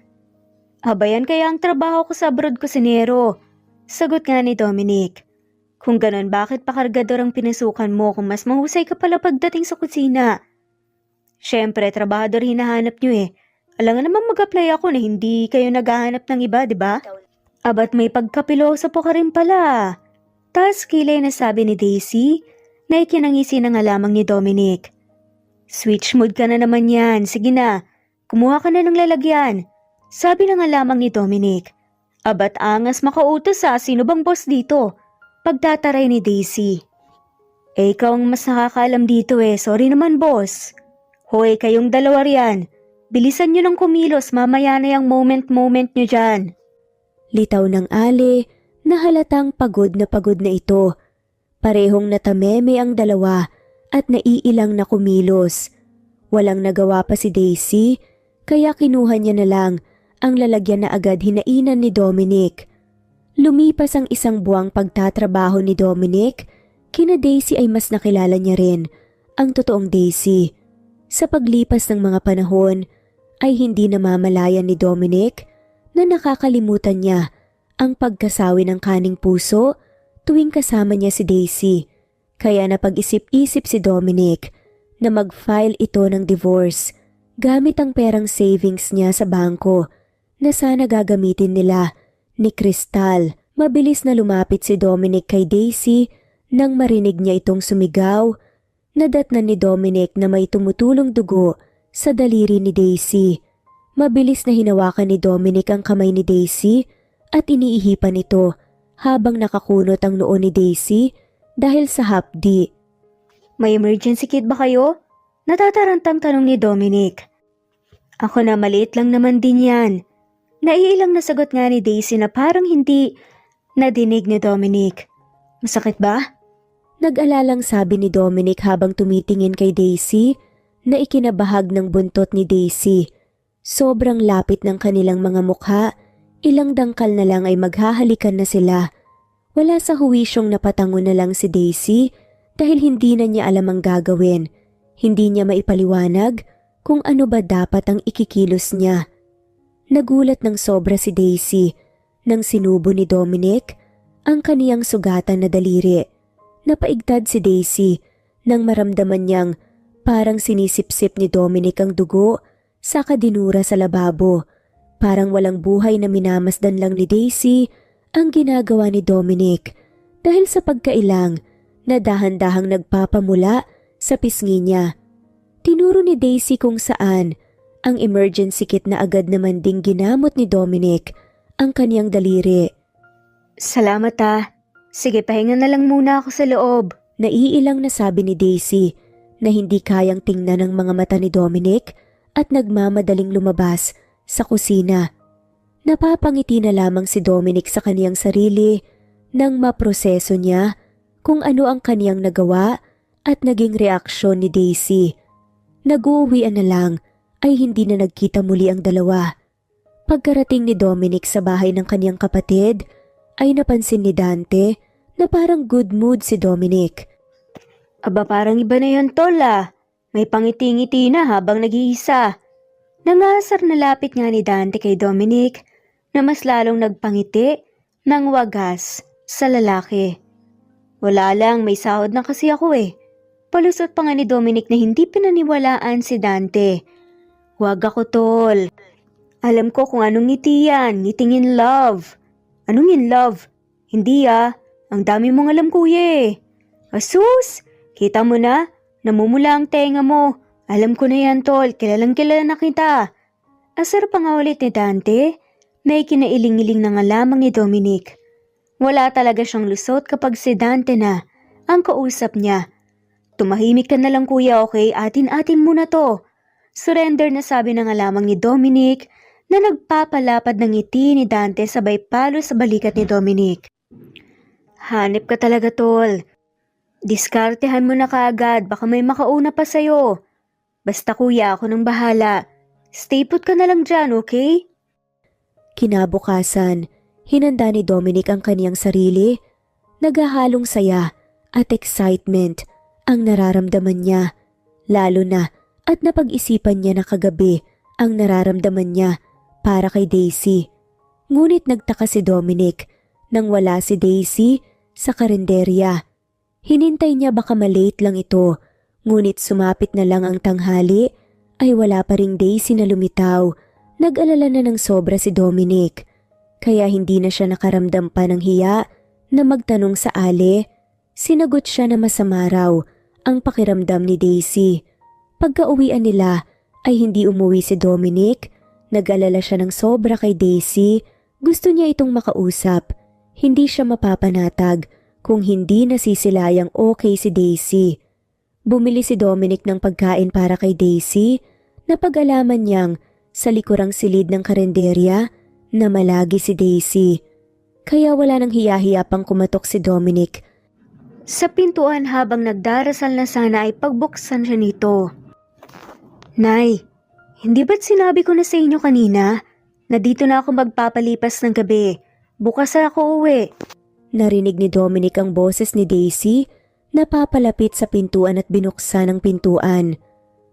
Aba yan kaya ang trabaho ko sa abroad kusinero. Sagot nga ni Dominic. Kung ganon, bakit pakargador ang pinasukan mo kung mas mahusay ka pala pagdating sa kusina? Siyempre, trabahador hinahanap niyo eh. Alam nga naman mag-apply ako na hindi kayo naghahanap ng iba, di ba? Abat may pagkapiloso po ka rin pala. Tas kilay na sabi ni Daisy na ikinangisi na nga lamang ni Dominic. Switch mood ka na naman yan. Sige na, kumuha ka na ng lalagyan. Sabi na nga lamang ni Dominic. Abat angas makautos sa sino bang boss dito? Pagtataray ni Daisy. Eh ikaw ang mas nakakaalam dito eh. Sorry naman boss. Hoy kayong dalawa riyan. Bilisan nyo ng kumilos, mamaya na yung moment-moment nyo dyan. Litaw ng Ale na halatang pagod na ito. Parehong natameme ang dalawa at naiilang na kumilos. Walang nagawa pa si Daisy, kaya kinuha niya na lang ang lalagyan na agad hinainan ni Dominic. Lumipas ang isang buwang pagtatrabaho ni Dominic, kina Daisy ay mas nakilala niya rin ang totoong Daisy. Sa paglipas ng mga panahon, ay hindi namamalayan ni Dominic na nakakalimutan niya ang pagkasawi ng kaning puso tuwing kasama niya si Daisy. Kaya napag-isip-isip si Dominic na mag-file ito ng divorce gamit ang perang savings niya sa bangko na sana gagamitin nila ni Crystal. Mabilis na lumapit si Dominic kay Daisy nang marinig niya itong sumigaw. Nadatnan ni Dominic na may tumutulong dugo sa daliri ni Daisy. Mabilis na hinawakan ni Dominic ang kamay ni Daisy at iniihipan ito habang nakakunot ang noo ni Daisy dahil sa hapdi. May emergency kit ba kayo? Natatarantang tanong ni Dominic. Ako na, maliit lang naman din yan. Naiilang na sagot nga ni Daisy na parang hindi Nadinig ni Dominic. Masakit ba? Nag-alalang sabi ni Dominic habang tumitingin kay Daisy na ikinabahag ng buntot ni Daisy. Sobrang lapit ng kanilang mga mukha, ilang dangkal na lang ay maghahalikan na sila. Wala sa huwisyong napatango na lang si Daisy dahil hindi na niya alam ang gagawin. Hindi niya maipaliwanag kung ano ba dapat ang ikikilos niya. Nagulat ng sobra si Daisy nang sinubo ni Dominic ang kaniyang sugatan na daliri. Napaigtad si Daisy nang maramdaman niyang parang sinisipsip ni Dominic ang dugo sa kadinura sa lababo. Parang walang buhay na minamasdan lang ni Daisy ang ginagawa ni Dominic dahil sa pagkailang na dahan-dahang nagpapamula sa pisngi niya. Tinuro ni Daisy kung saan ang emergency kit na agad naman ding ginamot ni Dominic ang kaniyang daliri. Salamat Sige, pahinga na lang muna ako sa loob. Naiilang na sabi ni Daisy na hindi kayang tingnan ng mga mata ni Dominic at nagmamadaling lumabas sa kusina. Napapangiti na lamang si Dominic sa kaniyang sarili nang maproseso niya kung ano ang kaniyang nagawa at naging reaksyon ni Daisy. Nag-uuwian na lang ay hindi na nagkita muli ang dalawa. Pagkarating ni Dominic sa bahay ng kaniyang kapatid, ay napansin ni Dante na parang good mood si Dominic. Aba parang iba na yan tol May pangiti-ngiti na habang nag-iisa. Nangasar na lapit nga ni Dante kay Dominic na mas lalong nagpangiti ng wagas sa lalaki. Wala lang, may sahod na kasi ako Palusot pa nga ni Dominic na hindi pinaniwalaan si Dante. Wag ako tol. Alam ko kung anong ngiti yan, ngiting in love. Anong in love? Hindi ang dami mong alam kuya Asus, kita mo na, namumula ang tenga mo. Alam ko na yan tol, kilalang kilala na kita. Asar pa nga ulit ni Dante, may kinailing-iling na nga lamang ni Dominic. Wala talaga siyang lusot kapag si Dante na ang kausap niya. Tumahimik ka na lang kuya, okay? Atin-atin muna to. Surrender na sabi na nga lamang ni Dominic na nagpapalapad ng ngiti ni Dante sabay palo sa balikat ni Dominic. Hanip ka talaga tol. Diskartehan mo na kaagad, baka may makauna pa sa'yo. Basta kuya, ako nang bahala. Stay put ka na lang dyan, okay? Kinabukasan, hinanda ni Dominic ang kaniyang sarili. Naghahalong saya at excitement ang nararamdaman niya. Lalo na at napag-isipan niya na kagabi ang nararamdaman niya para kay Daisy. Ngunit nagtaka si Dominic nang wala si Daisy sa karinderya. Hinintay niya baka malate lang ito, ngunit sumapit na lang ang tanghali ay wala pa ring Daisy na lumitaw. Nag-alala na ng sobra si Dominic, kaya hindi na siya nakaramdam pa ng hiya na magtanong sa Ali. Sinagot siya na masama raw ang pakiramdam ni Daisy. Pagka-uwian nila ay hindi umuwi si Dominic. Nag-alala siya ng sobra kay Daisy. Gusto niya itong makausap. Hindi siya mapapanatag kung hindi nasisilayang okay si Daisy. Bumili si Dominic ng pagkain para kay Daisy na pag-alaman niyang sa likurang silid ng karenderya na malagi si Daisy. Kaya wala nang hiya-hiya pang kumatok si Dominic sa pintuan habang nagdarasal na sana ay pagbuksan siya nito. Nay, hindi ba't sinabi ko na sa inyo kanina na dito na ako magpapalipas ng gabi? Bukas na ako uwi. Narinig ni Dominic ang boses ni Daisy na papalapit sa pintuan at binuksan ang pintuan.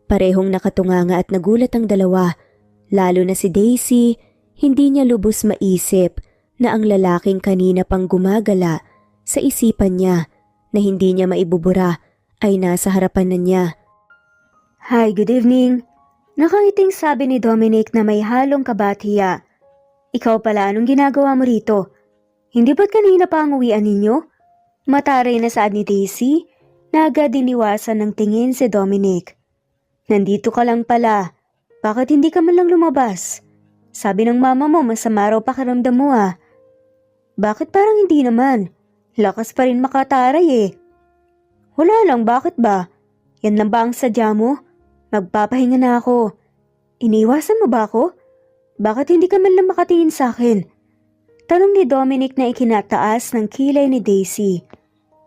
Parehong nakatunganga at nagulat ang dalawa. Lalo na si Daisy, hindi niya lubos maisip na ang lalaking kanina pang gumagala sa isipan niya na hindi niya maibubura ay nasa harapan na niya. Hi, good evening. Nakangiting sabi ni Dominic na may halong kabatiya. Ikaw pala, anong ginagawa mo rito? Hindi ba't kanina pa ang uwian ninyo? Mataray na saad ni Daisy na agad diniwasan ng tingin si Dominic. Nandito ka lang pala. Bakit hindi ka man lang lumabas? Sabi ng mama mo masama raw pakiramdam mo Bakit parang hindi naman? Lakas pa rin makataray Wala lang, bakit ba? Yan lang ba ang sadya mo? Magpapahinga na ako. Iniwasan mo ba ako? Bakit hindi ka man lang makatingin sa akin? Tanong ni Dominic na ikinataas ng kilay ni Daisy.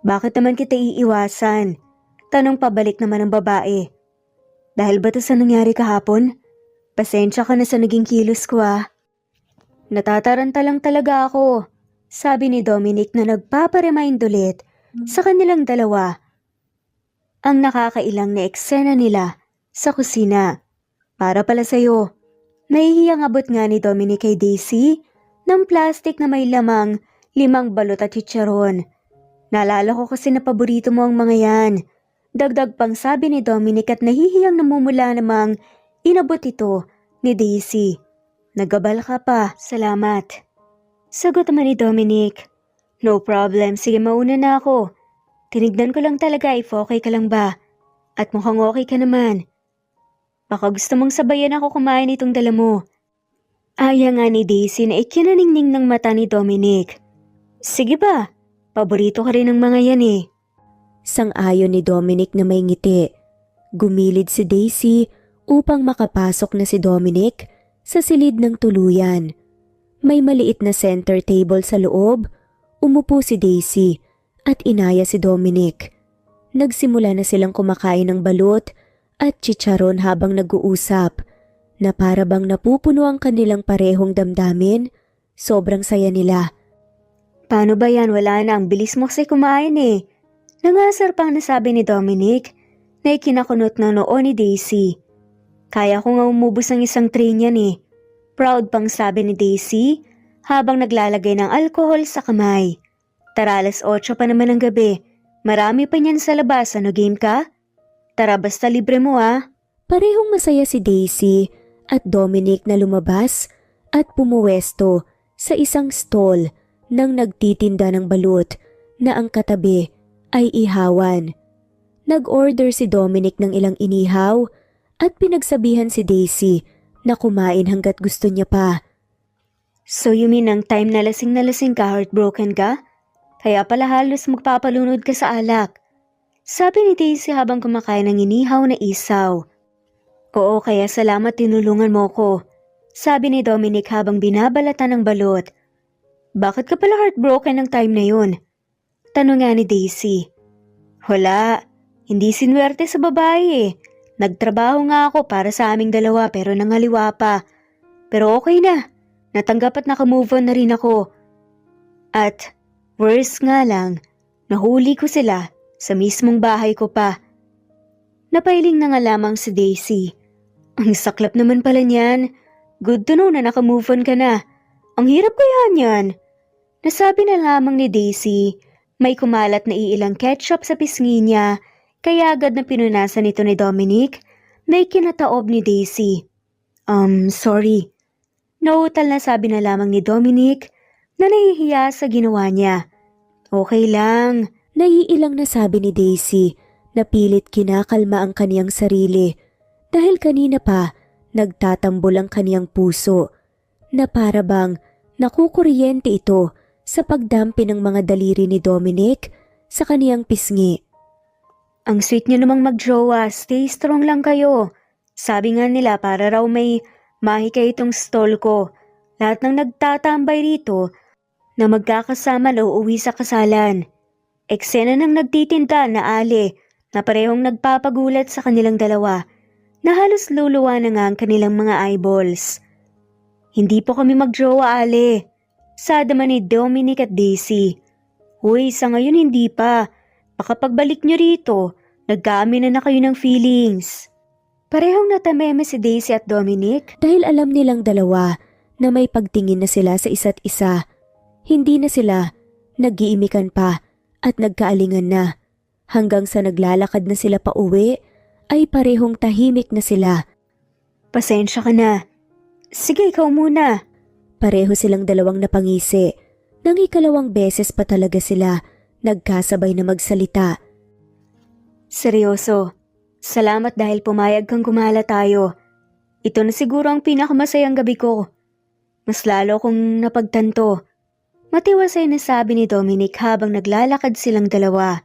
Bakit naman kita iiwasan? Tanong pabalik naman ng babae. Dahil ba to sa nangyari kahapon? Pasensya ka na sa naging kilos ko Natataranta lang talaga ako, sabi ni Dominic na nagpaparemind ulit sa kanilang dalawa. Ang nakakailang na eksena nila sa kusina. Para pala sa'yo. Nahihiyang abot nga ni Dominic kay Daisy ng plastic na may lamang 5 balot at chicharon. Naalala ko kasi na paborito mo ang mga yan. Dagdag pang sabi ni Dominic at nahihiyang namumula namang inabot ito ni Daisy. Nagabal ka pa, salamat. Sagot naman ni Dominic. No problem, sige mauna na ako. Tinignan ko lang talaga if okay ka lang ba. At mukhang okay ka naman. Baka gusto mong sabayan ako kumain itong dala mo. Aya nga ni Daisy na ikinaningning ng mata ni Dominic. Sige ba, paborito ka rin ng mga yan Sang-ayon ni Dominic na may ngiti. Gumilid si Daisy upang makapasok na si Dominic sa silid ng tuluyan. May maliit na center table sa loob. Umupo si Daisy at inaya si Dominic. Nagsimula na silang kumakain ng balut at chicharon habang nag-uusap na para bang napupuno ang kanilang parehong damdamin. Sobrang saya nila. Paano ba yan? Wala na, ang bilis mo kasi kumain Nangasar pang nasabi ni Dominic na ikinakunot ng noo ni Daisy. Kaya ko nga umubos ng isang tray niyan Proud pang sabi ni Daisy habang naglalagay ng alkohol sa kamay. Tara, 8:00 pa naman ng gabi. Marami pa niyan sa labas. Ano, game ka? Tara, basta libre mo Parehong masaya si Daisy at Dominic na lumabas at pumuwesto sa isang stall nang nagtitinda ng balut na ang katabi ay ihawan. Nag-order si Dominic ng ilang inihaw at pinagsabihan si Daisy na kumain hanggat gusto niya pa. So you mean ang time na lasing ka, heartbroken ka? Kaya pala halos magpapalunod ka sa alak. Sabi ni Daisy habang kumakain ng inihaw na isaw. Oo, kaya salamat tinulungan mo ko. Sabi ni Dominic habang binabalatan ng balot. Bakit ka pala heartbroken ng time na yun? Tanong nga ni Daisy. Wala, hindi sinwerte sa babae Nagtrabaho nga ako para sa aming dalawa pero nangaliwa pa. Pero okay na, natanggap at nakamove on na rin ako. At worse nga lang, nahuli ko sila sa mismong bahay ko pa. Napailing na nga lamang si Daisy. Ang saklap naman pala niyan. Good to know na nakamove on ka na. Ang hirap kaya niyan. Nasabi na lamang ni Daisy, may kumalat na iilang ketchup sa pisngi niya, kaya agad na pinunasan ito ni Dominic na ikinataob ni Daisy. Sorry. Nautal na sabi na lamang ni Dominic na nahihiya sa ginawa niya. Okay lang. Naiilang na sabi ni Daisy na pilit kinakalma ang kaniyang sarili dahil kanina pa nagtatambol ang kaniyang puso na para bang nakukuryente ito sa pagdampi ng mga daliri ni Dominic sa kaniyang pisngi. Ang sweet niyo namang magjowa, stay strong lang kayo. Sabi nga nila para raw may mahika itong stall ko. Lahat ng nagtatambay rito na magkakasama na uuwi sa kasalan. Eksena ng nagtitinda na Ali na parehong nagpapagulat sa kanilang dalawa na halos luluwa na nga ang kanilang mga eyeballs. Hindi po kami magjowa, Ali. Sada man ni Dominic at Daisy. Uy, sa ngayon hindi pa. Baka pagbalik nyo rito, nagkaamin na kayo ng feelings. Parehong natameme si Daisy at Dominic dahil alam nilang dalawa na may pagtingin na sila sa isa't isa. Hindi na sila nag-iimikan pa at nagkaalingan na. Hanggang sa naglalakad na sila pa uwi, ay parehong tahimik na sila. Pasensya ka na. Sige, ikaw muna. Pareho silang dalawang napangisi. Nang ikalawang beses pa talaga sila nagkasabay na magsalita. Seryoso, salamat dahil pumayag kang gumala tayo. Ito na siguro ang pinakamasayang gabi ko. Mas lalo kong napagtanto. Matiwasay na sabi ni Dominic habang naglalakad silang dalawa.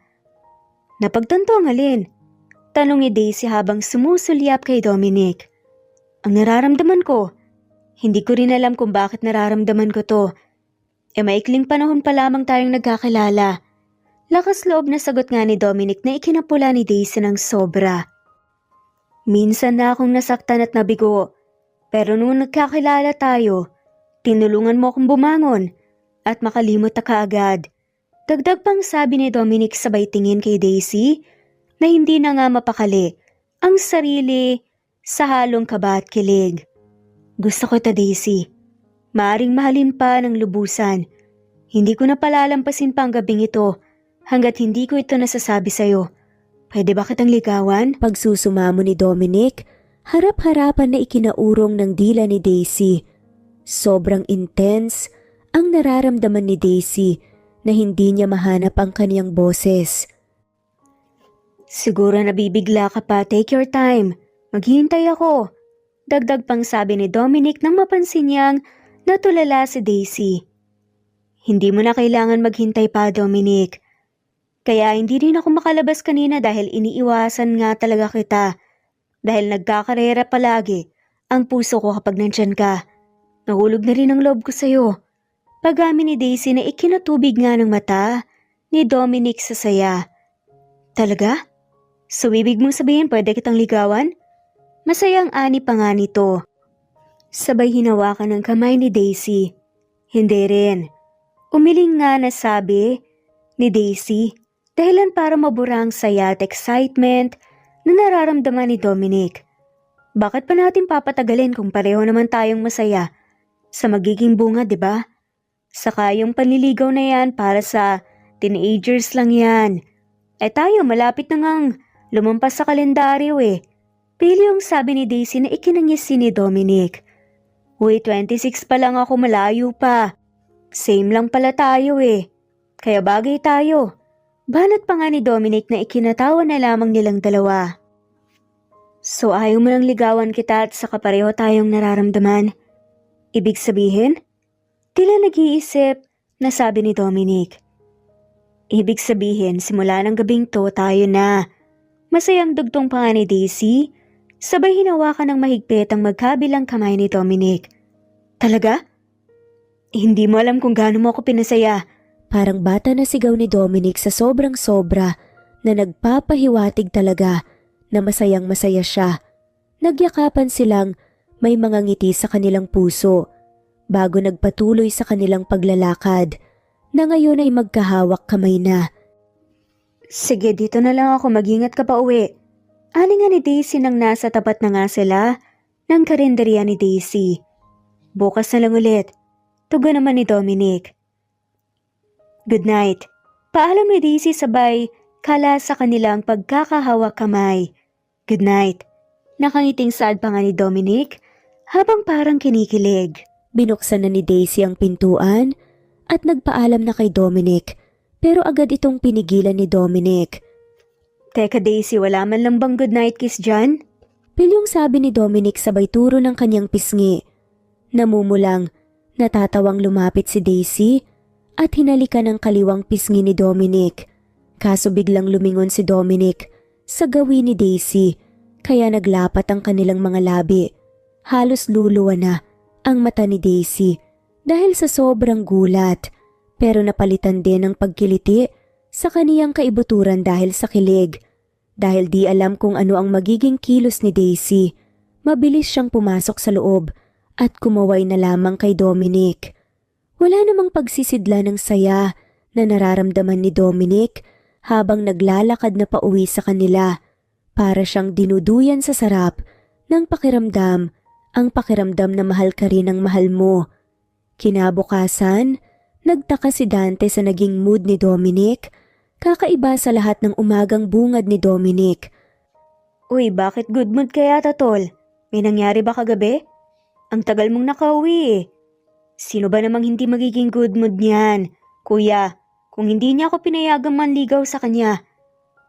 Napagtanto ang alin? Tanong ni Daisy habang sumusulyap kay Dominic. Ang nararamdaman ko. Hindi ko rin alam kung bakit nararamdaman ko to. Maikling panahon pa lamang tayong nagkakilala. Lakas loob na sagot nga ni Dominic na ikinapula ni Daisy ng sobra. Minsan na akong nasaktan at nabigo, pero nung nagkakilala tayo, tinulungan mo akong bumangon at makalimot na kaagad. Dagdag pang sabi ni Dominic sabay tingin kay Daisy na hindi na nga mapakali ang sarili sa halong kaba at kilig. Gusto ko ta, Daisy. Maaring mahalin pa ng lubusan. Hindi ko na palalampasin pa ang gabing ito hanggat hindi ko ito nasasabi sa'yo. Pwede ba kitang ligawan? Pagsusumamo ni Dominic, harap-harapan na ikinaurong ng dila ni Daisy. Sobrang intense ang nararamdaman ni Daisy na hindi niya mahanap ang kaniyang boses. Siguro nabibigla ka pa, take your time. Maghihintay ako. Dagdag pang sabi ni Dominic nang mapansin niyang natulala si Daisy. Hindi mo na kailangan maghintay pa, Dominic. Kaya hindi rin ako makalabas kanina dahil iniiwasan nga talaga kita. Dahil nagkakarera palagi ang puso ko kapag nandyan ka. Nahulog na rin ang loob ko sa'yo. Pag-amin ni Daisy na ikinatubig nga ng mata ni Dominic sa saya. Talaga? So ibig mong sabihin pwede kitang ligawan? Masayang ani pa nga nito. Sabay hinawakan ng kamay ni Daisy. Hindi rin. Umiling nga na sabi ni Daisy, dahilan para mabura ang saya at excitement na nararamdaman ni Dominic. Bakit pa natin papatagalin kung pareho naman tayong masaya sa magiging bunga, di ba? Saka yung panliligaw na yan para sa teenagers lang yan. Tayo malapit na ngang lumampas sa kalendaryo eh. Pili yung sabi ni Daisy na ikinangisi ni Dominic. Uy, 26 pa lang ako, malayo pa. Same lang pala tayo eh. Kaya bagay tayo. Banat pa nga ni Dominic na ikinatawa na lamang nilang dalawa. So ayaw mo nang ligawan kita at saka pareho tayong nararamdaman. Ibig sabihin? Tila nag-iisip na sabi ni Dominic. Ibig sabihin, simula ng gabing to tayo na. Masayang dugtong pa nga ni Daisy, sabay hinawakan ng mahigpit ang magkabilang kamay ni Dominic. Talaga? Hindi mo alam kung gaano mo ako pinasaya. Parang bata na sigaw ni Dominic sa sobrang sobra na nagpapahiwatig talaga na masayang masaya siya. Nagyakapan silang may mga ngiti sa kanilang puso bago nagpatuloy sa kanilang paglalakad na ngayon ay magkahawak kamay na. Sige, dito na lang ako, mag-ingat ka pa uwi. Ani nga ni Daisy nang nasa tapat na nga sila ng karinderya ni Daisy. Bukas na lang ulit. Tugon naman ni Dominic. Good night. Paalam ni Daisy sabay kala sa kanilang pagkakahawak kamay. Good night. Nakangiting saad pa nga ni Dominic habang parang kinikilig. Binuksan na ni Daisy ang pintuan at nagpaalam na kay Dominic pero agad itong pinigilan ni Dominic. Teka Daisy, wala man lang bang good night kiss dyan? Pilyong sabi ni Dominic sabay turo ng kanyang pisngi. Namumulang, natatawang lumapit si Daisy at hinalikan ng kaliwang pisngi ni Dominic. Kaso biglang lumingon si Dominic sa gawin ni Daisy kaya naglapat ang kanilang mga labi. Halos luluwa na ang mata ni Daisy dahil sa sobrang gulat pero napalitan din ng pagkiliti sa kaniyang kaibuturan dahil sa kilig. Dahil di alam kung ano ang magiging kilos ni Daisy, mabilis siyang pumasok sa loob at kumaway na lamang kay Dominic. Wala namang pagsisidla ng saya na nararamdaman ni Dominic habang naglalakad na pauwi sa kanila. Para siyang dinuduyan sa sarap ng pakiramdam, ang pakiramdam na mahal ka rin ng mahal mo. Kinabukasan, nagtaka si Dante sa naging mood ni Dominic. Kakaiba sa lahat ng umagang bungad ni Dominic. Uy, bakit good mood kaya Tol? May nangyari ba kagabi? Ang tagal mong nakauwi eh. Sino ba namang hindi magiging good mood niyan? Kuya, kung hindi niya ako pinayagang manligaw sa kanya.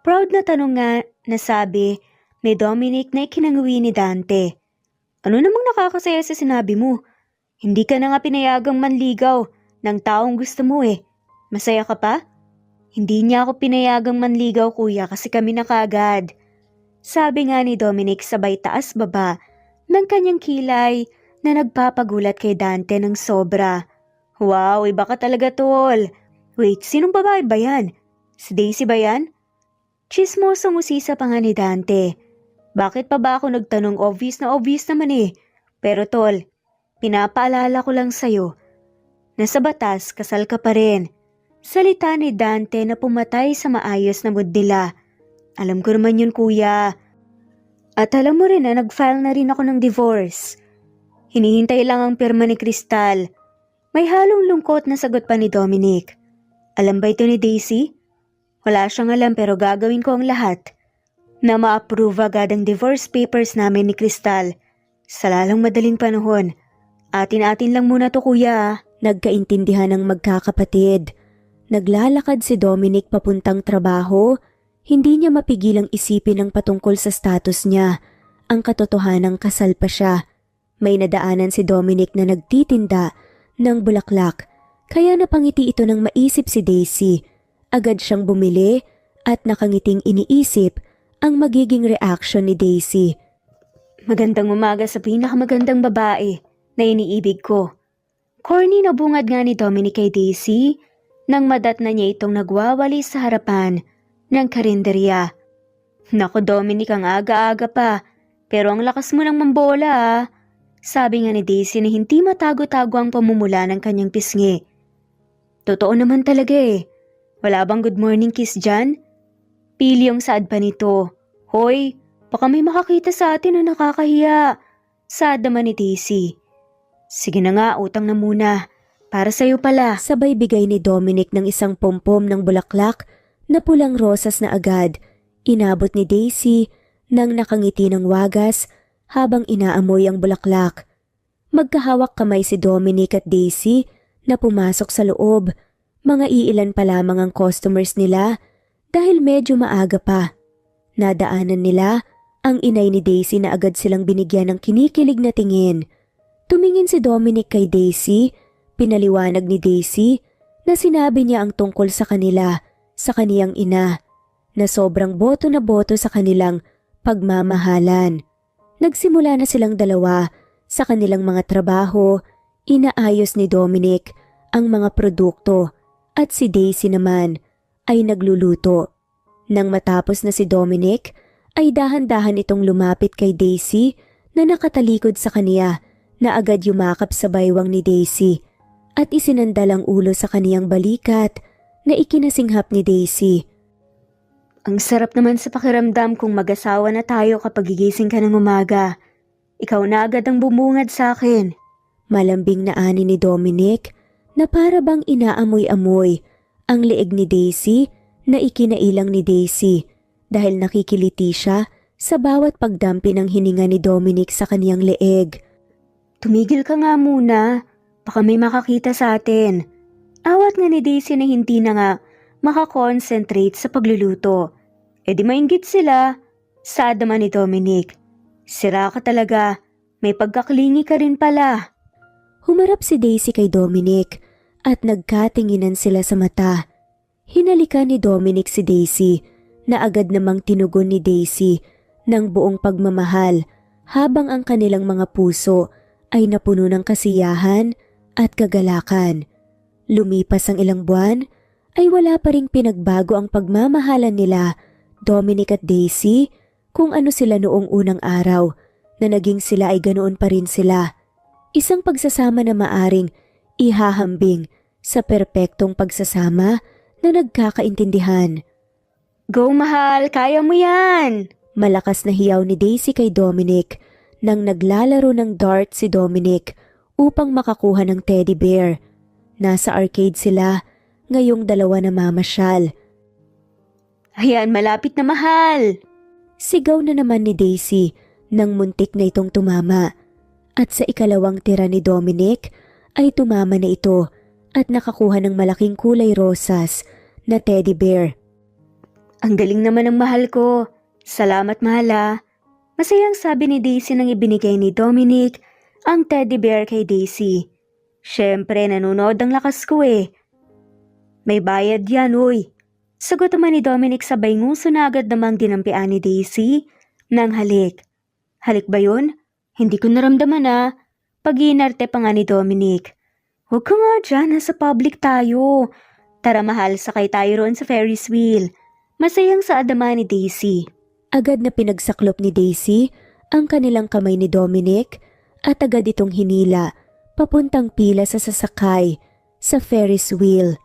Proud na tanong nga na sabi ni Dominic na ikinanguwi ni Dante. Ano namang nakakasaya sa sinabi mo? Hindi ka na nga pinayagang manligaw ng taong gusto mo eh. Masaya ka pa? Hindi niya ako pinayagang manligaw kuya kasi kami na kaagad. Sabi nga ni Dominic sabay taas baba ng kanyang kilay na nagpapagulat kay Dante ng sobra. Wow, iba ka talaga tol. Wait, sinong babae ba yan? Si Daisy ba yan? Chismosong usisa pa nga ni Dante. Bakit pa ba ako nagtanong? Obvious na obvious naman eh. Pero tol, pinapaalala ko lang sa'yo na sa batas kasal ka pa rin. Salita ni Dante na pumatay sa maayos na mood nila. Alam ko naman yun kuya. At alam mo rin na nag-file na rin ako ng divorce. Hinihintay lang ang pirma ni Crystal. May halong lungkot na sagot pa ni Dominic. Alam ba ito ni Daisy? Wala siyang alam pero gagawin ko ang lahat na ma-approve agad ang divorce papers namin ni Crystal sa lalong madaling panahon. Atin-atin lang muna to kuya. Nagkaintindihan ng magkakapatid. Naglalakad si Dominic papuntang trabaho. Hindi niya mapigilang isipin ang patungkol sa status niya. Ang katotohanang kasal pa siya. May nadaanan si Dominic na nagtitinda ng bulaklak. Kaya napangiti ito nang maisip si Daisy. Agad siyang bumili at nakangiting iniisip ang magiging reaction ni Daisy. Magandang umaga sa pinakamagandang babae na iniibig ko. Corny na bungad nga ni Dominic kay Daisy nang madatna niya itong nagwawali sa harapan ng karinderya. Naku Dominic, ang aga-aga pa, pero ang lakas mo ng mambola ah. Sabi nga ni Daisy na hindi matago-tago ang pamumula ng kanyang pisngi. Totoo naman talaga eh. Wala bang good morning kiss dyan? Pilyong saad pa nito. Hoy, baka may makakita sa atin na nakakahiya. Saad naman ni Daisy. Sige na nga, utang na muna. Para sa'yo pala. Sabay bigay ni Dominic ng isang pompom ng bulaklak na pulang rosas na agad. Inabot ni Daisy nang nakangiti ng wagas habang inaamoy ang bulaklak. Magkahawak kamay si Dominic at Daisy na pumasok sa loob. Mga iilan pa lamang ang customers nila dahil medyo maaga pa. Nadaanan nila ang inay ni Daisy na agad silang binigyan ng kinikilig na tingin. Tumingin si Dominic kay Daisy, pinaliwanag ni Daisy na sinabi niya ang tungkol sa kanila, sa kaniyang ina, na sobrang boto na boto sa kanilang pagmamahalan. Nagsimula na silang dalawa sa kanilang mga trabaho, inaayos ni Dominic ang mga produkto at si Daisy naman ay nagluluto. Nang matapos na si Dominic, ay dahan-dahan itong lumapit kay Daisy na nakatalikod sa kaniya na agad yumakap sa baywang ni Daisy at isinandal ang ulo sa kaniyang balikat na ikinasinghap ni Daisy. Ang sarap naman sa pakiramdam kung mag-asawa na tayo kapag gigising ka ng umaga. Ikaw na agad ang bumungad sa akin. Malambing na ani ni Dominic na para bang inaamoy-amoy ang leeg ni Daisy na ikinailang ni Daisy dahil nakikiliti siya sa bawat pagdampi ng hininga ni Dominic sa kaniyang leeg. Tumigil ka nga muna, baka may makakita sa atin. Awat nga ni Daisy na hindi na nga makakonsentrate sa pagluluto. E di mainggit sila. Saad naman ni Dominic. Sira ka talaga, may pagkaklingi ka rin pala. Humarap si Daisy kay Dominic at nagkatinginan sila sa mata. Hinalikan ni Dominic si Daisy na agad namang tinugon ni Daisy ng buong pagmamahal habang ang kanilang mga puso ay napuno ng kasiyahan at kagalakan. Lumipas ang ilang buwan ay wala pa ring pinagbago ang pagmamahalan nila, Dominic at Daisy, kung ano sila noong unang araw na naging sila ay ganoon pa rin sila. Isang pagsasama na maaring ihahambing sa perpektong pagsasama na nagkakaintindihan. Go mahal, kaya mo yan! Malakas na hiyaw ni Daisy kay Dominic nang naglalaro ng dart si Dominic upang makakuha ng teddy bear. Nasa arcade sila, ngayong dalawa na mamasyal. Ayan, malapit na mahal! Sigaw na naman ni Daisy nang muntik na itong tumama. At sa ikalawang tira ni Dominic ay tumama na ito at nakakuha ng malaking kulay rosas na teddy bear. Ang galing naman ng mahal ko. Salamat mahal ah. Masayang sabi ni Daisy nang ibinigay ni Dominic ang teddy bear kay Daisy. Siyempre nanonood ang lakas ko eh. May bayad yan uy. Sagot naman ni Dominic sabay nguso na agad namang dinampian ni Daisy ng halik. Halik ba yun? Hindi ko naramdaman ah. Pag-iinarte pa nga ni Dominic. Huwag ka nga dyan, nasa public tayo. Tara mahal, sakay tayo roon sa Ferris wheel. Masayang saad naman ni Daisy. Agad na pinagsaklop ni Daisy ang kanilang kamay ni Dominic at agad itong hinila papuntang pila sa sasakay sa Ferris wheel.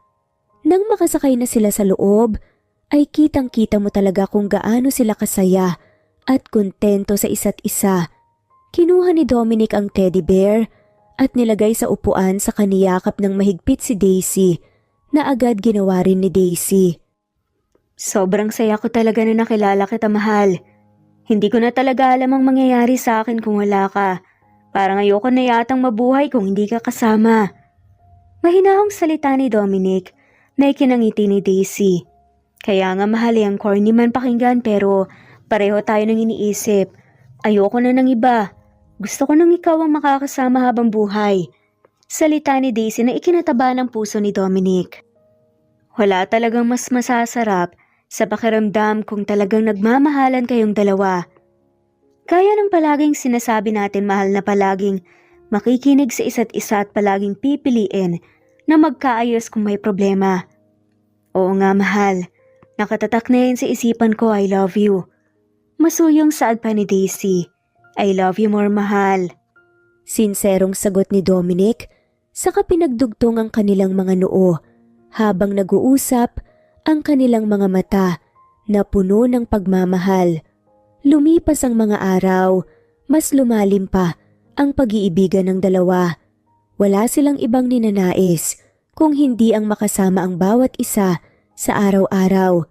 Nang makasakay na sila sa loob, ay kitang-kita mo talaga kung gaano sila kasaya at kontento sa isa't isa. Kinuha ni Dominic ang teddy bear at nilagay sa upuan sa kaniyakap ng mahigpit si Daisy na agad ginawa rin ni Daisy. Sobrang saya ko talaga na nakilala kita, mahal. Hindi ko na talaga alam ang mangyayari sa akin kung wala ka. Parang ayoko na yatang mabuhay kung hindi ka kasama. Mahinahong salita ni Dominic na ikinangiti ni Daisy. Kaya nga mahal, ang corny man pakinggan pero pareho tayo nang iniisip. Ayoko na ng iba. Gusto ko nang ikaw ang makakasama habang buhay. Salita ni Daisy na ikinataba ng puso ni Dominic. Wala talagang mas masasarap sa pakiramdam kung talagang nagmamahalan kayong dalawa. Kaya ng palaging sinasabi natin, mahal, na palaging makikinig sa isa't isa at palaging pipiliin na magkaayos kung may problema. Oo nga mahal, nakatatak na yan sa isipan ko, I love you. Masuyong saad pa ni Daisy, I love you more, mahal. Sinserong sagot ni Dominic, saka pinagdugtong ang kanilang mga noo habang nag-uusap ang kanilang mga mata na puno ng pagmamahal. Lumipas ang mga araw, mas lumalim pa ang pag-iibigan ng dalawa. Wala silang ibang ninanais kung hindi ang makasama ang bawat isa sa araw-araw.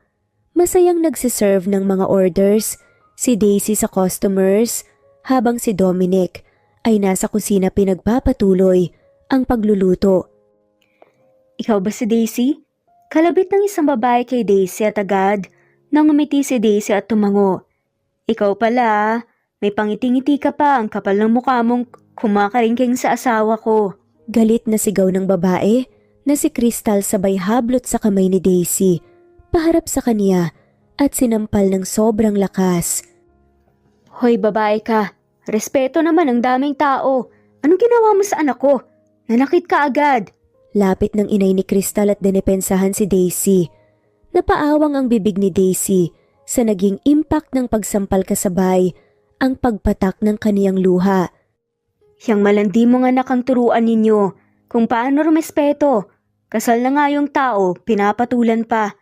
Masayang nagsiserve ng mga orders si Daisy sa customers habang si Dominic ay nasa kusina pinagpapatuloy ang pagluluto. Ikaw ba si Daisy? Kalabit ng isang babae kay Daisy at agad nang umiti si Daisy at tumango. Ikaw pala, may pangiti-ngiti ka pa, ang kapal ng mukha mong kumakaringking sa asawa ko. Galit na sigaw ng babae na si Crystal sabay hablot sa kamay ni Daisy, paharap sa kaniya at sinampal ng sobrang lakas. Hoy babae ka, respeto naman, ang daming tao. Anong ginawa mo sa anak ko? Nanakit ka agad. Lapit ng inay ni Crystal at dinepensahan si Daisy. Napaawang ang bibig ni Daisy sa naging impact ng pagsampal kasabay ang pagpatak ng kaniyang luha. Yang malandi mong anak ang turuan ninyo kung paano rumespeto. Kasal na nga yung tao, pinapatulan pa.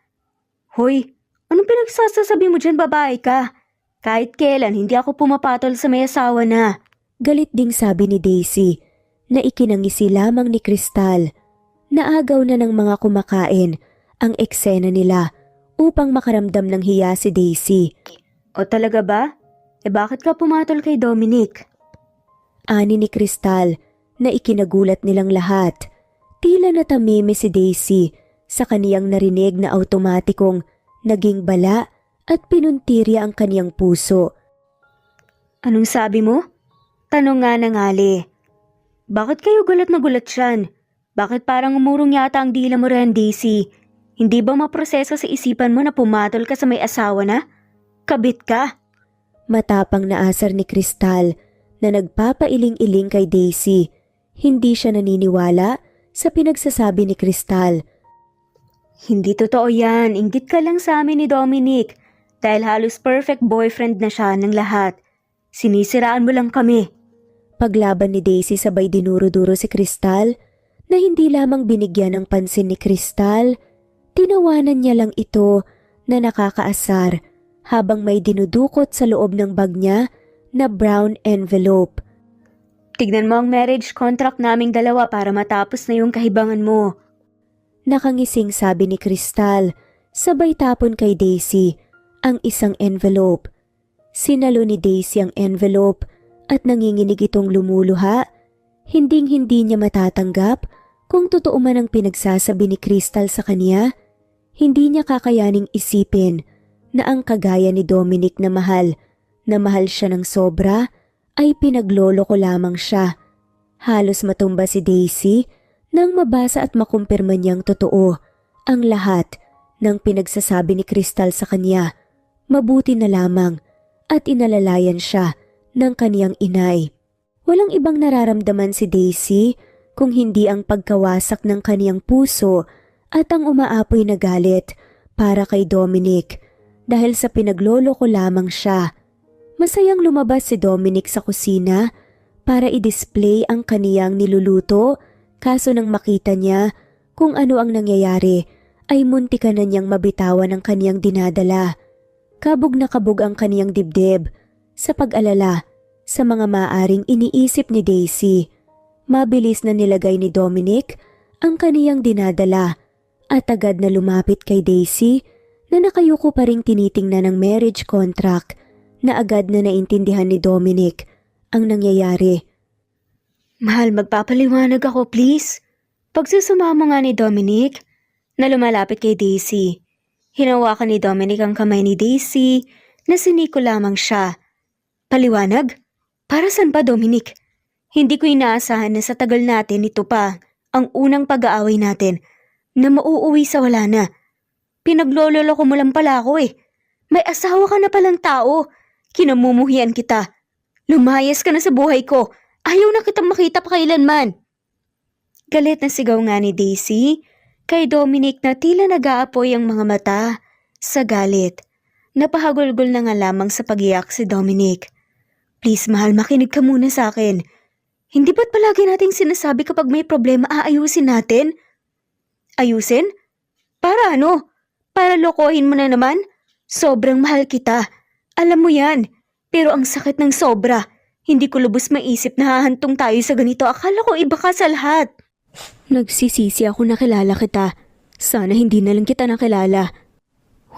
Hoy, anong pinagsasasabi mo dyan, babae ka? Kahit kailan hindi ako pumapatol sa may asawa na. Galit ding sabi ni Daisy na ikinangisi lamang ni Crystal. Naagaw na ng mga kumakain ang eksena nila upang makaramdam ng hiya si Daisy. O talaga ba? Bakit ka pumatol kay Dominic? Ani ni Crystal na ikinagulat nilang lahat. Tila natamimi si Daisy sa kaniyang narinig na automatikong naging bala at pinuntirya ang kaniyang puso. Anong sabi mo? Tanong nga ng Ali. Bakit kayo gulat na gulat siyan? Bakit parang umurong yata ang dila mo rin, Daisy? Hindi ba maproseso sa isipan mo na pumatol ka sa may asawa na? Kabit ka? Matapang na asar ni Crystal na nagpapailing-iling kay Daisy. Hindi siya naniniwala sa pinagsasabi ni Crystal. Hindi totoo yan, inggit ka lang sa amin ni Dominic dahil halos perfect boyfriend na siya ng lahat. Sinisiraan mo lang kami. Paglaban ni Daisy sabay dinuro-duro si Crystal na hindi lamang binigyan ng pansin ni Crystal, tinawanan niya lang ito na nakakaasar habang may dinudukot sa loob ng bag niya na brown envelope. Tignan mo ang marriage contract naming dalawa para matapos na yung kahibangan mo. Nakangising sabi ni Crystal, sabay tapon kay Daisy ang isang envelope. Sinalo ni Daisy ang envelope at nanginginig itong lumuluha. Hinding-hindi niya matatanggap kung totoo man ang pinagsasabi ni Crystal sa kanya. Hindi niya kakayaning isipin na ang kagaya ni Dominic na mahal siya ng sobra ay pinagloloko lamang siya. Halos matumba si Daisy nang mabasa at makumpirma niyang totoo ang lahat ng pinagsasabi ni Crystal sa kanya. Mabuti na lamang at inalalayan siya ng kaniyang inay. Walang ibang nararamdaman si Daisy kung hindi ang pagkawasak ng kaniyang puso at ang umaapoy na galit para kay Dominic dahil sa pinagloloko lamang siya. Masayang lumabas si Dominic sa kusina para i-display ang kaniyang niluluto, kaso nang makita niya kung ano ang nangyayari ay muntikan na niyang mabitawan ang kaniyang dinadala. Kabog na kabog ang kaniyang dibdib sa pag-alala sa mga maaring iniisip ni Daisy. Mabilis na nilagay ni Dominic ang kaniyang dinadala at agad na lumapit kay Daisy na nakayuko pa ring tinitingnan ng marriage contract na agad na naintindihan ni Dominic ang nangyayari. "Mahal, magpapaliwanag ako please." Pagsusumamo nga ni Dominic na lumalapit kay Daisy. Hinawakan ni Dominic ang kamay ni Daisy na siniko lamang siya. "Paliwanag? Para saan pa, Dominic? Hindi ko inaasahan na sa tagal natin ito pa ang unang pag-aaway natin na mauuwi sa wala na. Pinagloloko mo lang pala ako eh. May asawa ka na palang tao. Kinamumuhian kita. Lumayas ka na sa buhay ko. Ayaw na kitang makita pa kailanman." Galit na sigaw nga ni Daisy kay Dominic na tila nag-aapoy ang mga mata sa galit. Napahagulgol na nga lamang sa pag-iyak si Dominic. "Please mahal, makinig ka muna sa akin. Hindi ba't palagi nating sinasabi kapag may problema aayusin natin?" "Ayusin? Para ano? Para lokohin mo na naman? Sobrang mahal kita. Alam mo yan. Pero ang sakit ng sobra. Hindi ko lubos maisip na hahantong tayo sa ganito. Akala ko iba ka sa lahat." "Nagsisisi ako nakilala kita. Sana hindi na lang kita nakilala."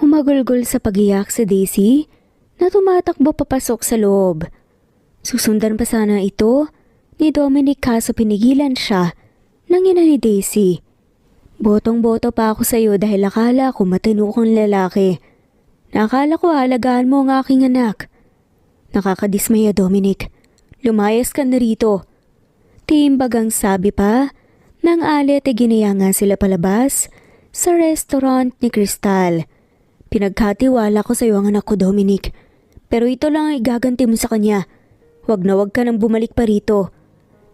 Humagulgol sa pag-iyak si Daisy na tumatakbo papasok sa loob. Susundan pa sana ito ni Dominic kaso pinigilan siya ng ina ni Daisy. "Botong-boto pa ako sa iyo dahil akala ko matino kang lalaki. Nakala ko halagaan mo ang aking anak." "Nakakadismaya, Dominic. Lumayas ka na rito." Timbagang sabi pa ng alit ay ginaya nga sila palabas sa restaurant ni Crystal. "Pinagkatiwala ko sa iyo ang anak ko, Dominic. Pero ito lang ang igaganti mo sa kanya. Wag na wag ka nang bumalik pa rito."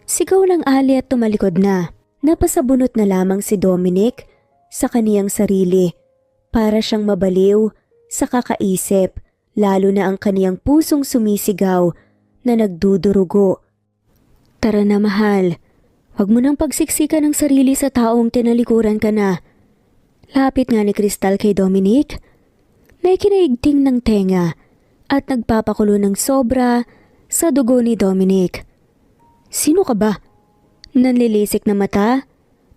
Sigaw ng ali at tumalikod na. Napasabunot na lamang si Dominic sa kaniyang sarili. Para siyang mabaliw sa kakaisip, lalo na ang kaniyang pusong sumisigaw na nagdudurugo. "Tara na mahal, wag mo nang pagsiksikan ng sarili sa taong tinalikuran ka na." Lapit nga ni Crystal kay Dominic na ikinaigting ng tenga at nagpapakulo ng sobra sa dugo ni Dominic. "Sino ka ba?" Nanlilisik na mata,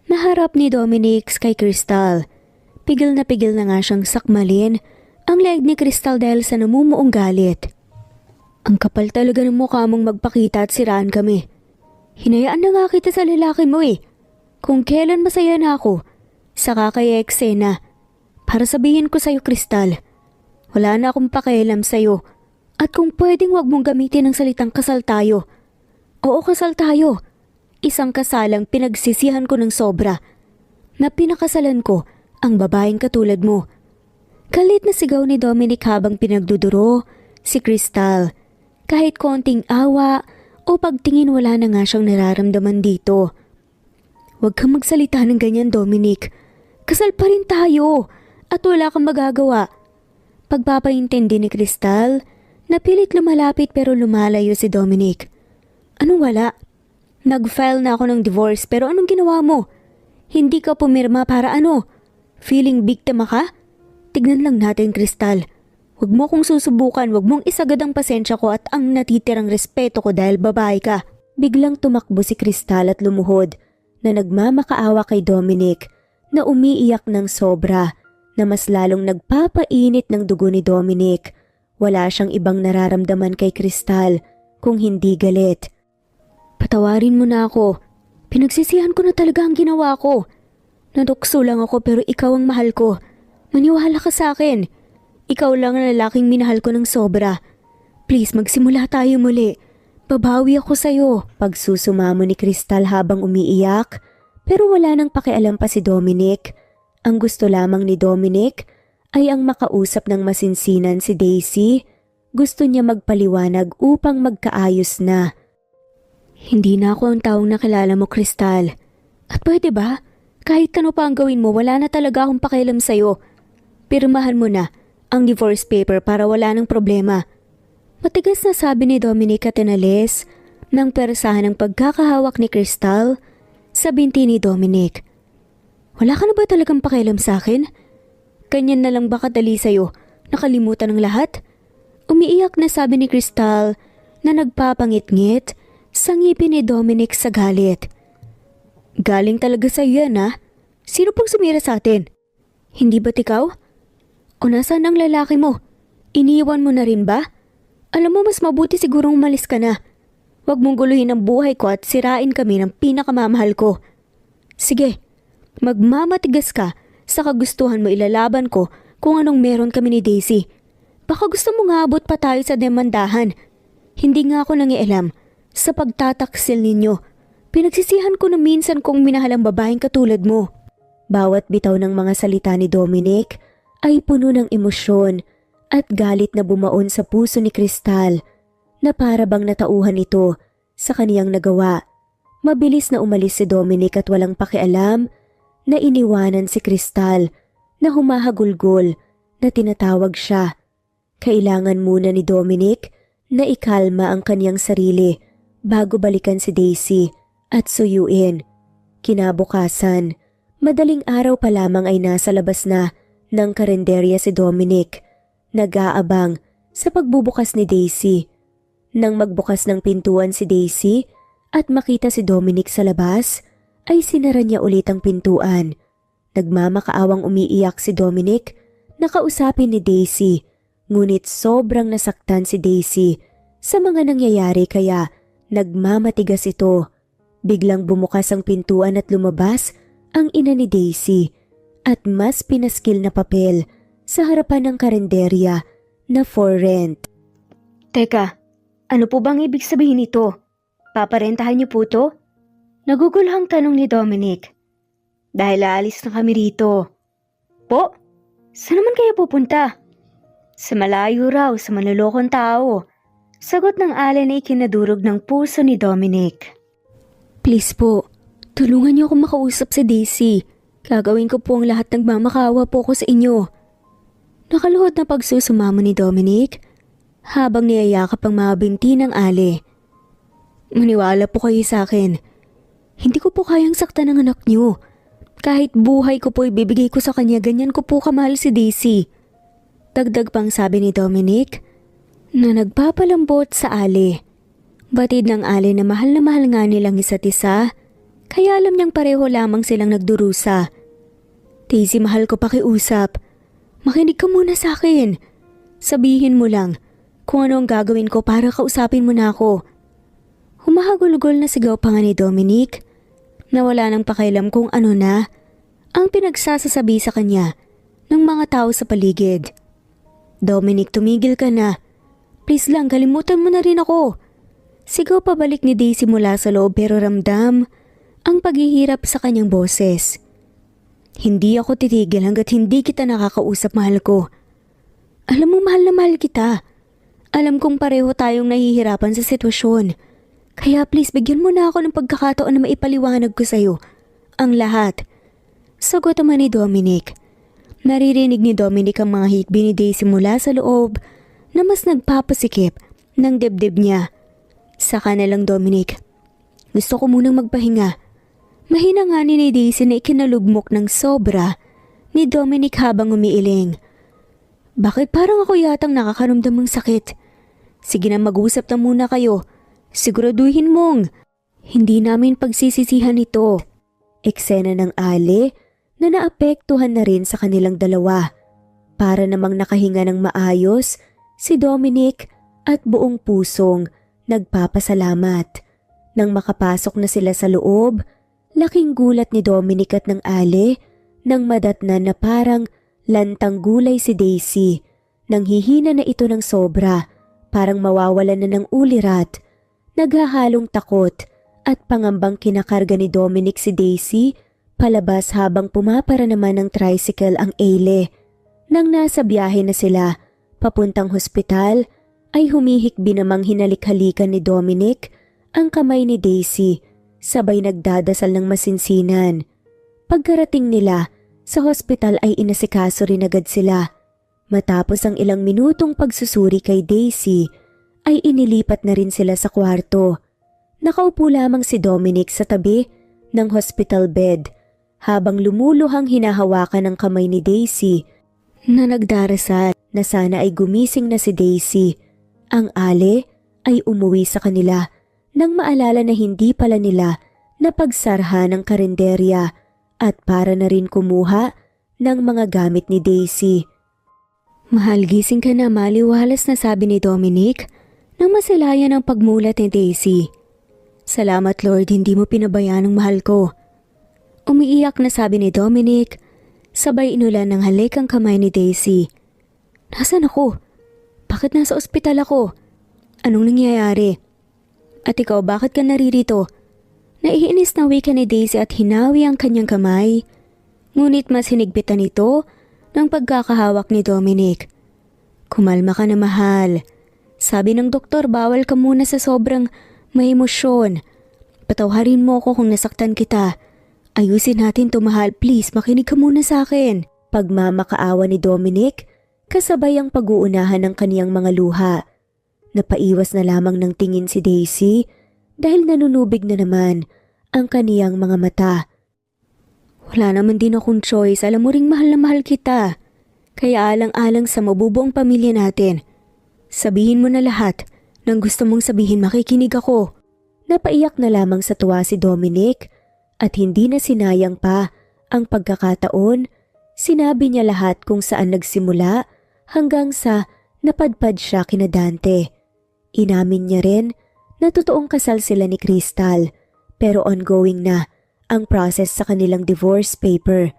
naharap ni Dominic kay Crystal. Pigil na nga siyang sakmalin ang leeg ni Crystal dahil sa namumuong galit. "Ang kapal talaga ng mukha mong magpakita at siraan kami. Hinayaan na nga kita sa lalaki mo eh. Kung kailan masaya na ako, saka kaya eksena. Para sabihin ko sa'yo, Crystal, wala na akong pakialam sa'yo. At kung pwedeng wag mong gamitin ang salitang kasal tayo. Oo, kasal tayo. Isang kasalang pinagsisihan ko ng sobra. Na pinakasalan ko ang babaeng katulad mo." Galit na sigaw ni Dominic habang pinagduduro si Crystal. Kahit konting awa o pagtingin wala na nga siyang nararamdaman dito. "Huwag kang magsalita ng ganyan, Dominic. Kasal pa rin tayo at wala kang magagawa." Pagpapaintindi ni Crystal, napilit lumalapit pero lumalayo si Dominic. "Anong wala? Nag-file na ako ng divorce pero anong ginawa mo? Hindi ka pumirma para ano? Feeling biktima ka? Tignan lang natin, Crystal. Huwag mo kong susubukan, huwag mong isagad ang pasensya ko at ang natitirang respeto ko dahil babae ka." Biglang tumakbo si Crystal at lumuhod na nagmamakaawa kay Dominic na umiiyak ng sobra na mas lalong nagpapainit ng dugo ni Dominic. Wala siyang ibang nararamdaman kay Crystal kung hindi galit. "Patawarin mo na ako. Pinagsisihan ko na talaga ang ginawa ko. Nadukso lang ako pero ikaw ang mahal ko. Maniwala ka sa akin. Ikaw lang ang lalaking minahal ko ng sobra. Please, magsimula tayo muli. Babawi ako sa'yo." Pagsusumamo ni Crystal habang umiiyak pero wala nang pakialam pa si Dominic. Ang gusto lamang ni Dominic ay ang makausap ng masinsinan si Daisy. Gusto niya magpaliwanag upang magkaayos na. Hindi na ako ang taong nakilala mo, Crystal. At pwede ba? Kahit ano pa ang gawin mo, wala na talaga akong pakialam sa'yo. Pirmahan mo na ang divorce paper para wala ng problema. Matigas na sabi ni Dominic at inalis nang persahan ng pagkakahawak ni Crystal sa binti ni Dominic. Wala ka na ba talagang pakialam sa akin? Ganyan na lang ba kadali sa'yo? Nakalimutan ng lahat? Umiiyak na sabi ni Crystal na nagpapangit-ngit sa ngipin ni Dominic sa galit. Galing talaga sa'yo yan, ha? Sino pang sumira sa atin? Hindi ba't ikaw? O nasaan ang lalaki mo? Iniiwan mo na rin ba? Alam mo, mas mabuti sigurong umalis ka na. Huwag mong guluhin ang buhay ko at sirain kami ng pinakamamahal ko. Sige, magmamatigas ka sa kagustuhan mo, ilalaban ko kung anong meron kami ni Daisy. Baka gusto mo nga abot pa tayo sa demandahan. Hindi nga ako nangialam sa pagtataksil ninyo. Pinagsisihan ko na minsan kung minahal ang babaeng katulad mo. Bawat bitaw ng mga salita ni Dominic ay puno ng emosyon at galit na bumaon sa puso ni Crystal na para bang natauhan ito sa kaniyang nagawa. Mabilis na umalis si Dominic at walang pakialam na iniwanan si Crystal na humahagulgol na tinatawag siya. Kailangan muna ni Dominic na ikalma ang kaniyang sarili bago balikan si Daisy at suyuin. Kinabukasan, madaling araw pa lamang ay nasa labas na ng karenderya si Dominic. Nag-aabang sa pagbubukas ni Daisy. Nang magbukas ng pintuan si Daisy at makita si Dominic sa labas, ay sinara niya ulit ang pintuan. Nagmamakaawang umiiyak si Dominic na kausapin ni Daisy, ngunit sobrang nasaktan si Daisy sa mga nangyayari kaya nagmamatigas ito. Biglang bumukas ang pintuan at lumabas ang ina ni Daisy at mas pinaskil na papel sa harapan ng karenderya na for rent. Teka, ano po bang ibig sabihin nito? Paparentahan niyo po to? Nagugulhang tanong ni Dominic. Dahil aalis na kami rito. Po? Saan naman kayo pupunta? Sa malayo raw, sa manlolokong tao. Sagot ng alay na ikinadurog ng puso ni Dominic. Please po, tulungan niyo akong makausap si Daisy. Gagawin ko po ang lahat ng mamakawa po ko sa inyo. Nakaluhod na pagsusumamo ni Dominic habang niyayakap ang mga binti ng ali. Maniwala po kayo sa akin. Hindi ko po kayang saktan ng anak niyo. Kahit buhay ko po ibibigay ko sa kanya, ganyan ko po kamahal si Daisy. Dagdag pang sabi ni Dominic na nagpapalambot sa ali. Batid ng ali na mahal nga nilang isa't isa, kaya alam niyang pareho lamang silang nagdurusa. Daisy, mahal ko pakiusap. Makinig ka muna sa akin. Sabihin mo lang kung ano ang gagawin ko para kausapin mo na ako. Humahagulgol na sigaw pa nga ni Dominic na wala nang pakialam kung ano na ang pinagsasasabi sa kanya ng mga tao sa paligid. Dominic, tumigil ka na. Please lang, kalimutan mo na rin ako. Sigaw pabalik ni Daisy mula sa loob pero ramdam ang paghihirap sa kanyang boses. Hindi ako titigil hanggat hindi kita nakakausap, mahal ko. Alam mo, mahal na mahal kita. Alam kong pareho tayong nahihirapan sa sitwasyon. Kaya please, bigyan mo na ako ng pagkakataon na maipaliwanag ko sa'yo ang lahat. Sagot naman ni Dominic. Naririnig ni Dominic ang mga hikbi ni Daisy mula sa loob na mas nagpapasikip ng dibdib niya. Saka na lang, Dominic. Gusto ko munang magpahinga. Mahina nga ni Daisy na ikinalugmok ng sobra ni Dominic habang umiiling. Bakit parang ako yatang nakakaramdam ng sakit? Sige na, mag-usap na muna kayo. Siguraduhin mong hindi namin pagsisisihan ito. Eksena ng ali na naapektuhan na rin sa kanilang dalawa. Para namang nakahinga ng maayos, si Dominic at buong pusong nagpapasalamat. Nang makapasok na sila sa loob, laking gulat ni Dominic at ng ali nang madatnan na parang lantang gulay si Daisy. Nang hihina na ito ng sobra, parang mawawalan na ng ulirat. Naghahalong takot at pangambang kinakarga ni Dominic si Daisy palabas habang pumapara naman ng tricycle ang ale. Nang nasa biyahe na sila papuntang hospital ay humihikbi namang hinalik-halikan ni Dominic ang kamay ni Daisy, sabay nagdadasal ng masinsinan. Pagkarating nila, sa hospital ay inasikaso rin agad sila. Matapos ang ilang minutong pagsusuri kay Daisy, ay inilipat na rin sila sa kwarto. Nakaupo lamang si Dominic sa tabi ng hospital bed habang lumuluhang hinahawakan ng kamay ni Daisy na nagdarasal na sana ay gumising na si Daisy. Ang Ale ay umuwi sa kanila nang maalala na hindi pala nila napagsarha ng karinderya at para na rin kumuha ng mga gamit ni Daisy. "Mahal, gising ka na," maliwalas na sabi ni Dominic nang masilayan ang pagmulat ni Daisy. "Salamat Lord, hindi mo pinabayaan ang mahal ko." Umiiyak na sabi ni Dominic, sabay inulan ng halik ang kamay ni Daisy. "Nasaan ako? Bakit nasa ospital ako? Anong nangyayari? At ikaw, bakit ka naririto?" Naiinis na wika ni Daisy at hinawi ang kanyang kamay. Ngunit mas hinigpitan ito ng pagkakahawak ni Dominic. "Kumalma ka na mahal. Sabi ng doktor, bawal ka muna sa sobrang may emosyon. Patawarin mo ako kung nasaktan kita. Ayusin natin to mahal, please makinig ka muna sa akin." Pagmamakaawa ni Dominic, kasabay ang pag-uunahan ng kaniyang mga luha. Napaiwas na lamang ng tingin si Daisy dahil nanunubig na naman ang kaniyang mga mata. "Wala naman din akong choice, alam mo ring mahal na mahal kita. Kaya alang-alang sa mabubuong pamilya natin. Sabihin mo na lahat ng gusto mong sabihin, makikinig ako." Napaiyak na lamang sa tuwa si Dominic at hindi na sinayang pa ang pagkakataon. Sinabi niya lahat kung saan nagsimula hanggang sa napadpad siya kina Dante. Inamin niya rin na totoong kasal sila ni Crystal pero ongoing na ang process sa kanilang divorce paper.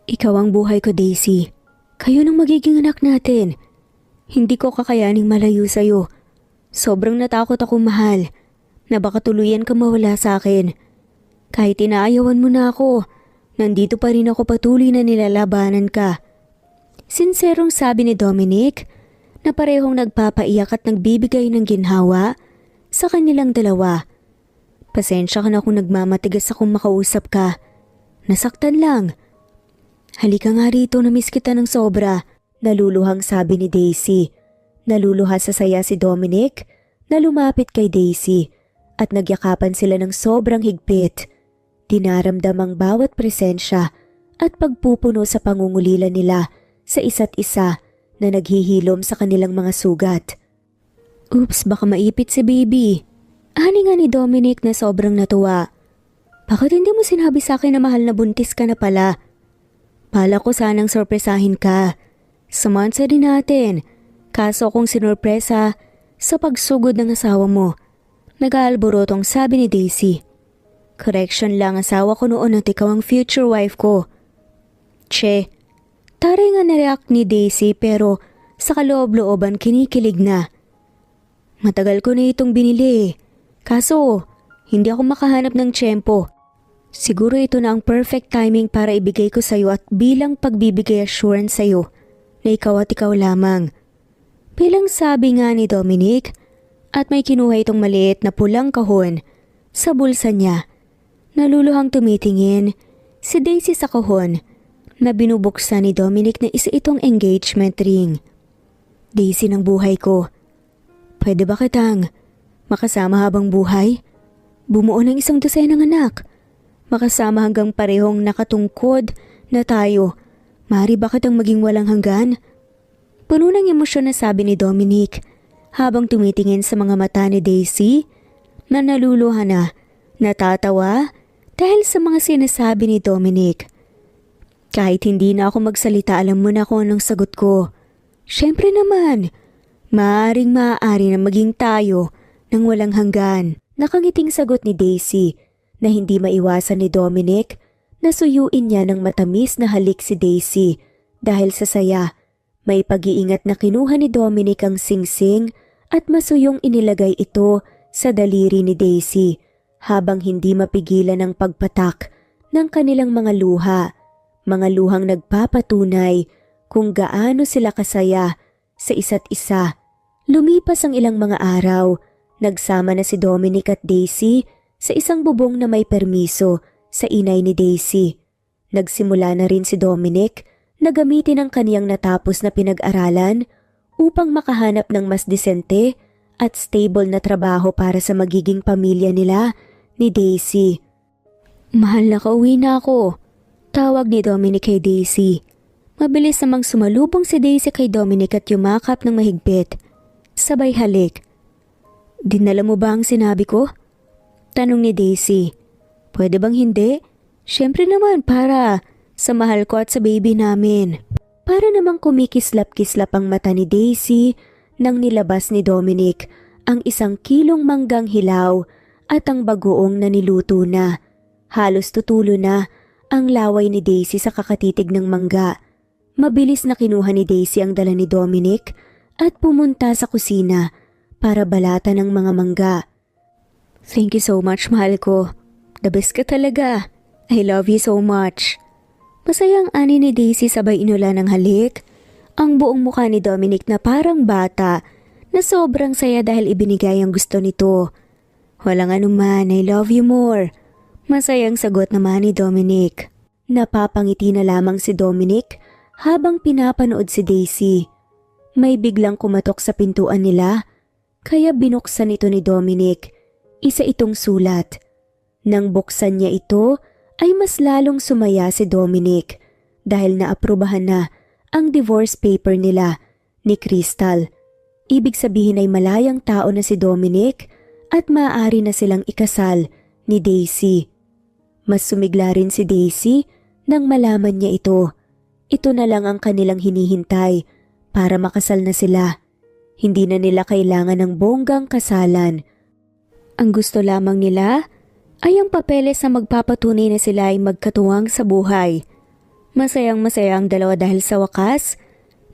"Ikaw ang buhay ko, Daisy. Kayo nang magiging anak natin. Hindi ko kakayaning malayo sa'yo. Sobrang natakot ako mahal na baka tuluyan ka mawala sa akin. Kahit inaayawan mo na ako, nandito pa rin ako patuloy na nilalabanan ka." Sinserong sabi ni Dominic na parehong nagpapaiyak at nagbibigay ng ginhawa sa kanilang dalawa. "Pasensya ka na kung nagmamatigas akong makausap ka. Nasaktan lang. Halika nga rito, namiss kita ng sobra." Naluluhang sabi ni Daisy. Naluluha sa saya si Dominic na lumapit kay Daisy at nagyakapan sila ng sobrang higpit. Dinaramdam ang bawat presensya at pagpupuno sa pangungulila nila sa isa't isa na naghihilom sa kanilang mga sugat. "Oops, baka maipit si baby." Ani nga ni Dominic na sobrang natuwa. "Bakit hindi mo sinabi sa akin na mahal na buntis ka na pala? Pala ko sanang sorpresahin ka. Samansa din natin. Kaso kung sinurpresa sa pagsugod ng asawa mo." Nag-aalborotong sabi ni Daisy. "Correction lang, asawa ko noon at ikaw ang future wife ko." "Che." Taray nga na-react ni Daisy pero sa kaloob-looban kinikilig na. "Matagal ko na itong binili. Kaso hindi ako makahanap ng tiyempo. Siguro ito na ang perfect timing para ibigay ko sa'yo at bilang pagbibigay assurance sa'yo na ikaw at ikaw lamang." Bilang sabi nga ni Dominic at may kinuha itong maliit na pulang kahon sa bulsa niya. Naluluhang tumitingin si Daisy sa kahon na binubuksan ni Dominic na isa itong engagement ring. "Daisy ng buhay ko, pwede ba kitang makasama habang buhay? Bumuo ng isang dosenang anak. Makasama hanggang parehong nakatungkod na tayo. Maaari ba kitang maging walang hanggan?" Puno ng emosyon na sabi ni Dominic habang tumitingin sa mga mata ni Daisy na naluluha na, natatawa dahil sa mga sinasabi ni Dominic. "Kahit hindi na ako magsalita, alam mo na kung anong sagot ko. Siyempre naman, maaari na maging tayo ng walang hanggan." Nakangiting sagot ni Daisy na hindi maiwasan ni Dominic na suyuin niya ng matamis na halik si Daisy dahil sa saya. May pag-iingat na kinuha ni Dominic ang singsing at masuyong inilagay ito sa daliri ni Daisy habang hindi mapigilan ang pagpatak ng kanilang mga luha. Mga luhang nagpapatunay kung gaano sila kasaya sa isa't isa. Lumipas ang ilang mga araw, Nagsama na si Dominic at Daisy sa isang bubong na may permiso sa inay ni Daisy. Nagsimula na rin si Dominic na gamitin ang kaniyang natapos na pinag-aralan upang makahanap ng mas disente at stable na trabaho para sa magiging pamilya nila ni Daisy. "Mahal, nakauwi na ako," tawag ni Dominic kay Daisy. Mabilis namang sumalubong si Daisy kay Dominic at yumakap ng mahigpit. Sabay halik. "Dinala mo ba ang sinabi ko?" tanong ni Daisy. "Pwede bang hindi? Siyempre naman para sa mahal ko at sa baby namin." Para namang kumikislap-kislap ang mata ni Daisy nang nilabas ni Dominic ang 1 kilong manggang hilaw at ang bagoong na niluto na. Halos tutulo na ang laway ni Daisy sa kakatitig ng mangga. Mabilis na kinuha ni Daisy ang dala ni Dominic at pumunta sa kusina para balatan ng mga mangga. "Thank you so much, mahal ko. The best ka talaga. I love you so much." Masayang ani ni Daisy sabay inulan ng halik. Ang buong mukha ni Dominic na parang bata na sobrang saya dahil ibinigay ang gusto nito. "Walang anuman, I love you more." Masayang sagot naman ni Dominic. Napapangiti na lamang si Dominic habang pinapanood si Daisy. May biglang kumatok sa pintuan nila, kaya binuksan ito ni Dominic. Isa itong sulat. Nang buksan niya ito, ay mas lalong sumaya si Dominic dahil naaprubahan na ang divorce paper nila ni Crystal. Ibig sabihin ay malayang tao na si Dominic at maaari na silang ikasal ni Daisy. Mas sumigla rin si Daisy nang malaman niya ito. Ito na lang ang kanilang hinihintay para makasal na sila. Hindi na nila kailangan ng bonggang kasalan. Ang gusto lamang nila ay ang papeles na magpapatunay na sila ay magkatuwang sa buhay. Masayang-masaya ang dalawa dahil sa wakas,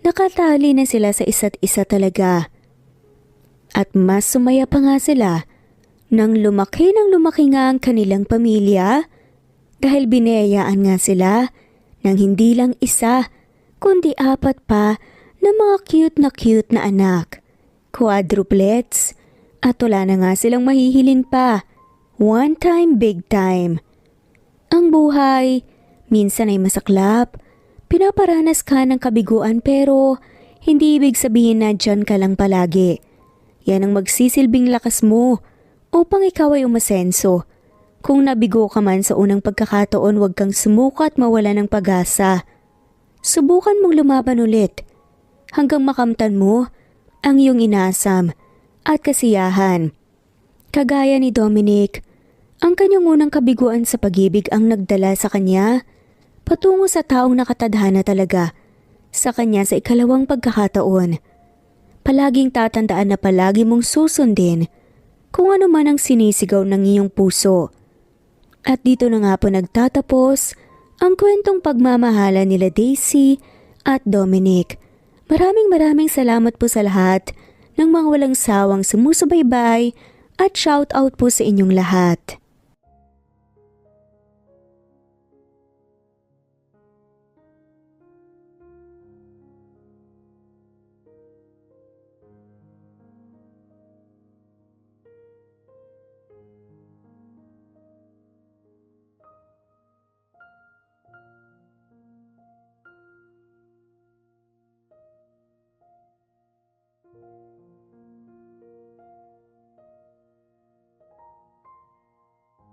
nakatali na sila sa isa't isa talaga. At mas sumaya pa nga sila nang lumaki nga ang kanilang pamilya dahil biniyayaan nga sila ng hindi lang isa, kundi 4 pa na mga cute na anak. Quadruplets. At wala na nga silang mahihilin pa. One time, big time. Ang buhay, minsan ay masaklap. Pinaparanas ka ng kabiguan pero hindi ibig sabihin na dyan ka lang palagi. Yan ang magsisilbing lakas mo upang ikaw ay umasenso. Kung nabigo ka man sa unang pagkakataon, huwag kang sumuka at mawala ng pag-asa. Subukan mong lumaban ulit hanggang makamtan mo ang iyong inasam at kasiyahan. Kagaya ni Dominic, ang kanyang unang kabiguan sa pag-ibig ang nagdala sa kanya patungo sa taong nakatadhana talaga sa kanya sa 2 pagkakataon. Palaging tatandaan na palagi mong susundin kung ano man ang sinisigaw ng iyong puso. At dito na nga po nagtatapos ang kwentong pagmamahala nila Daisy at Dominic. Maraming salamat po sa lahat ng mga walang sawang sumusubaybay at shout out po sa inyong lahat.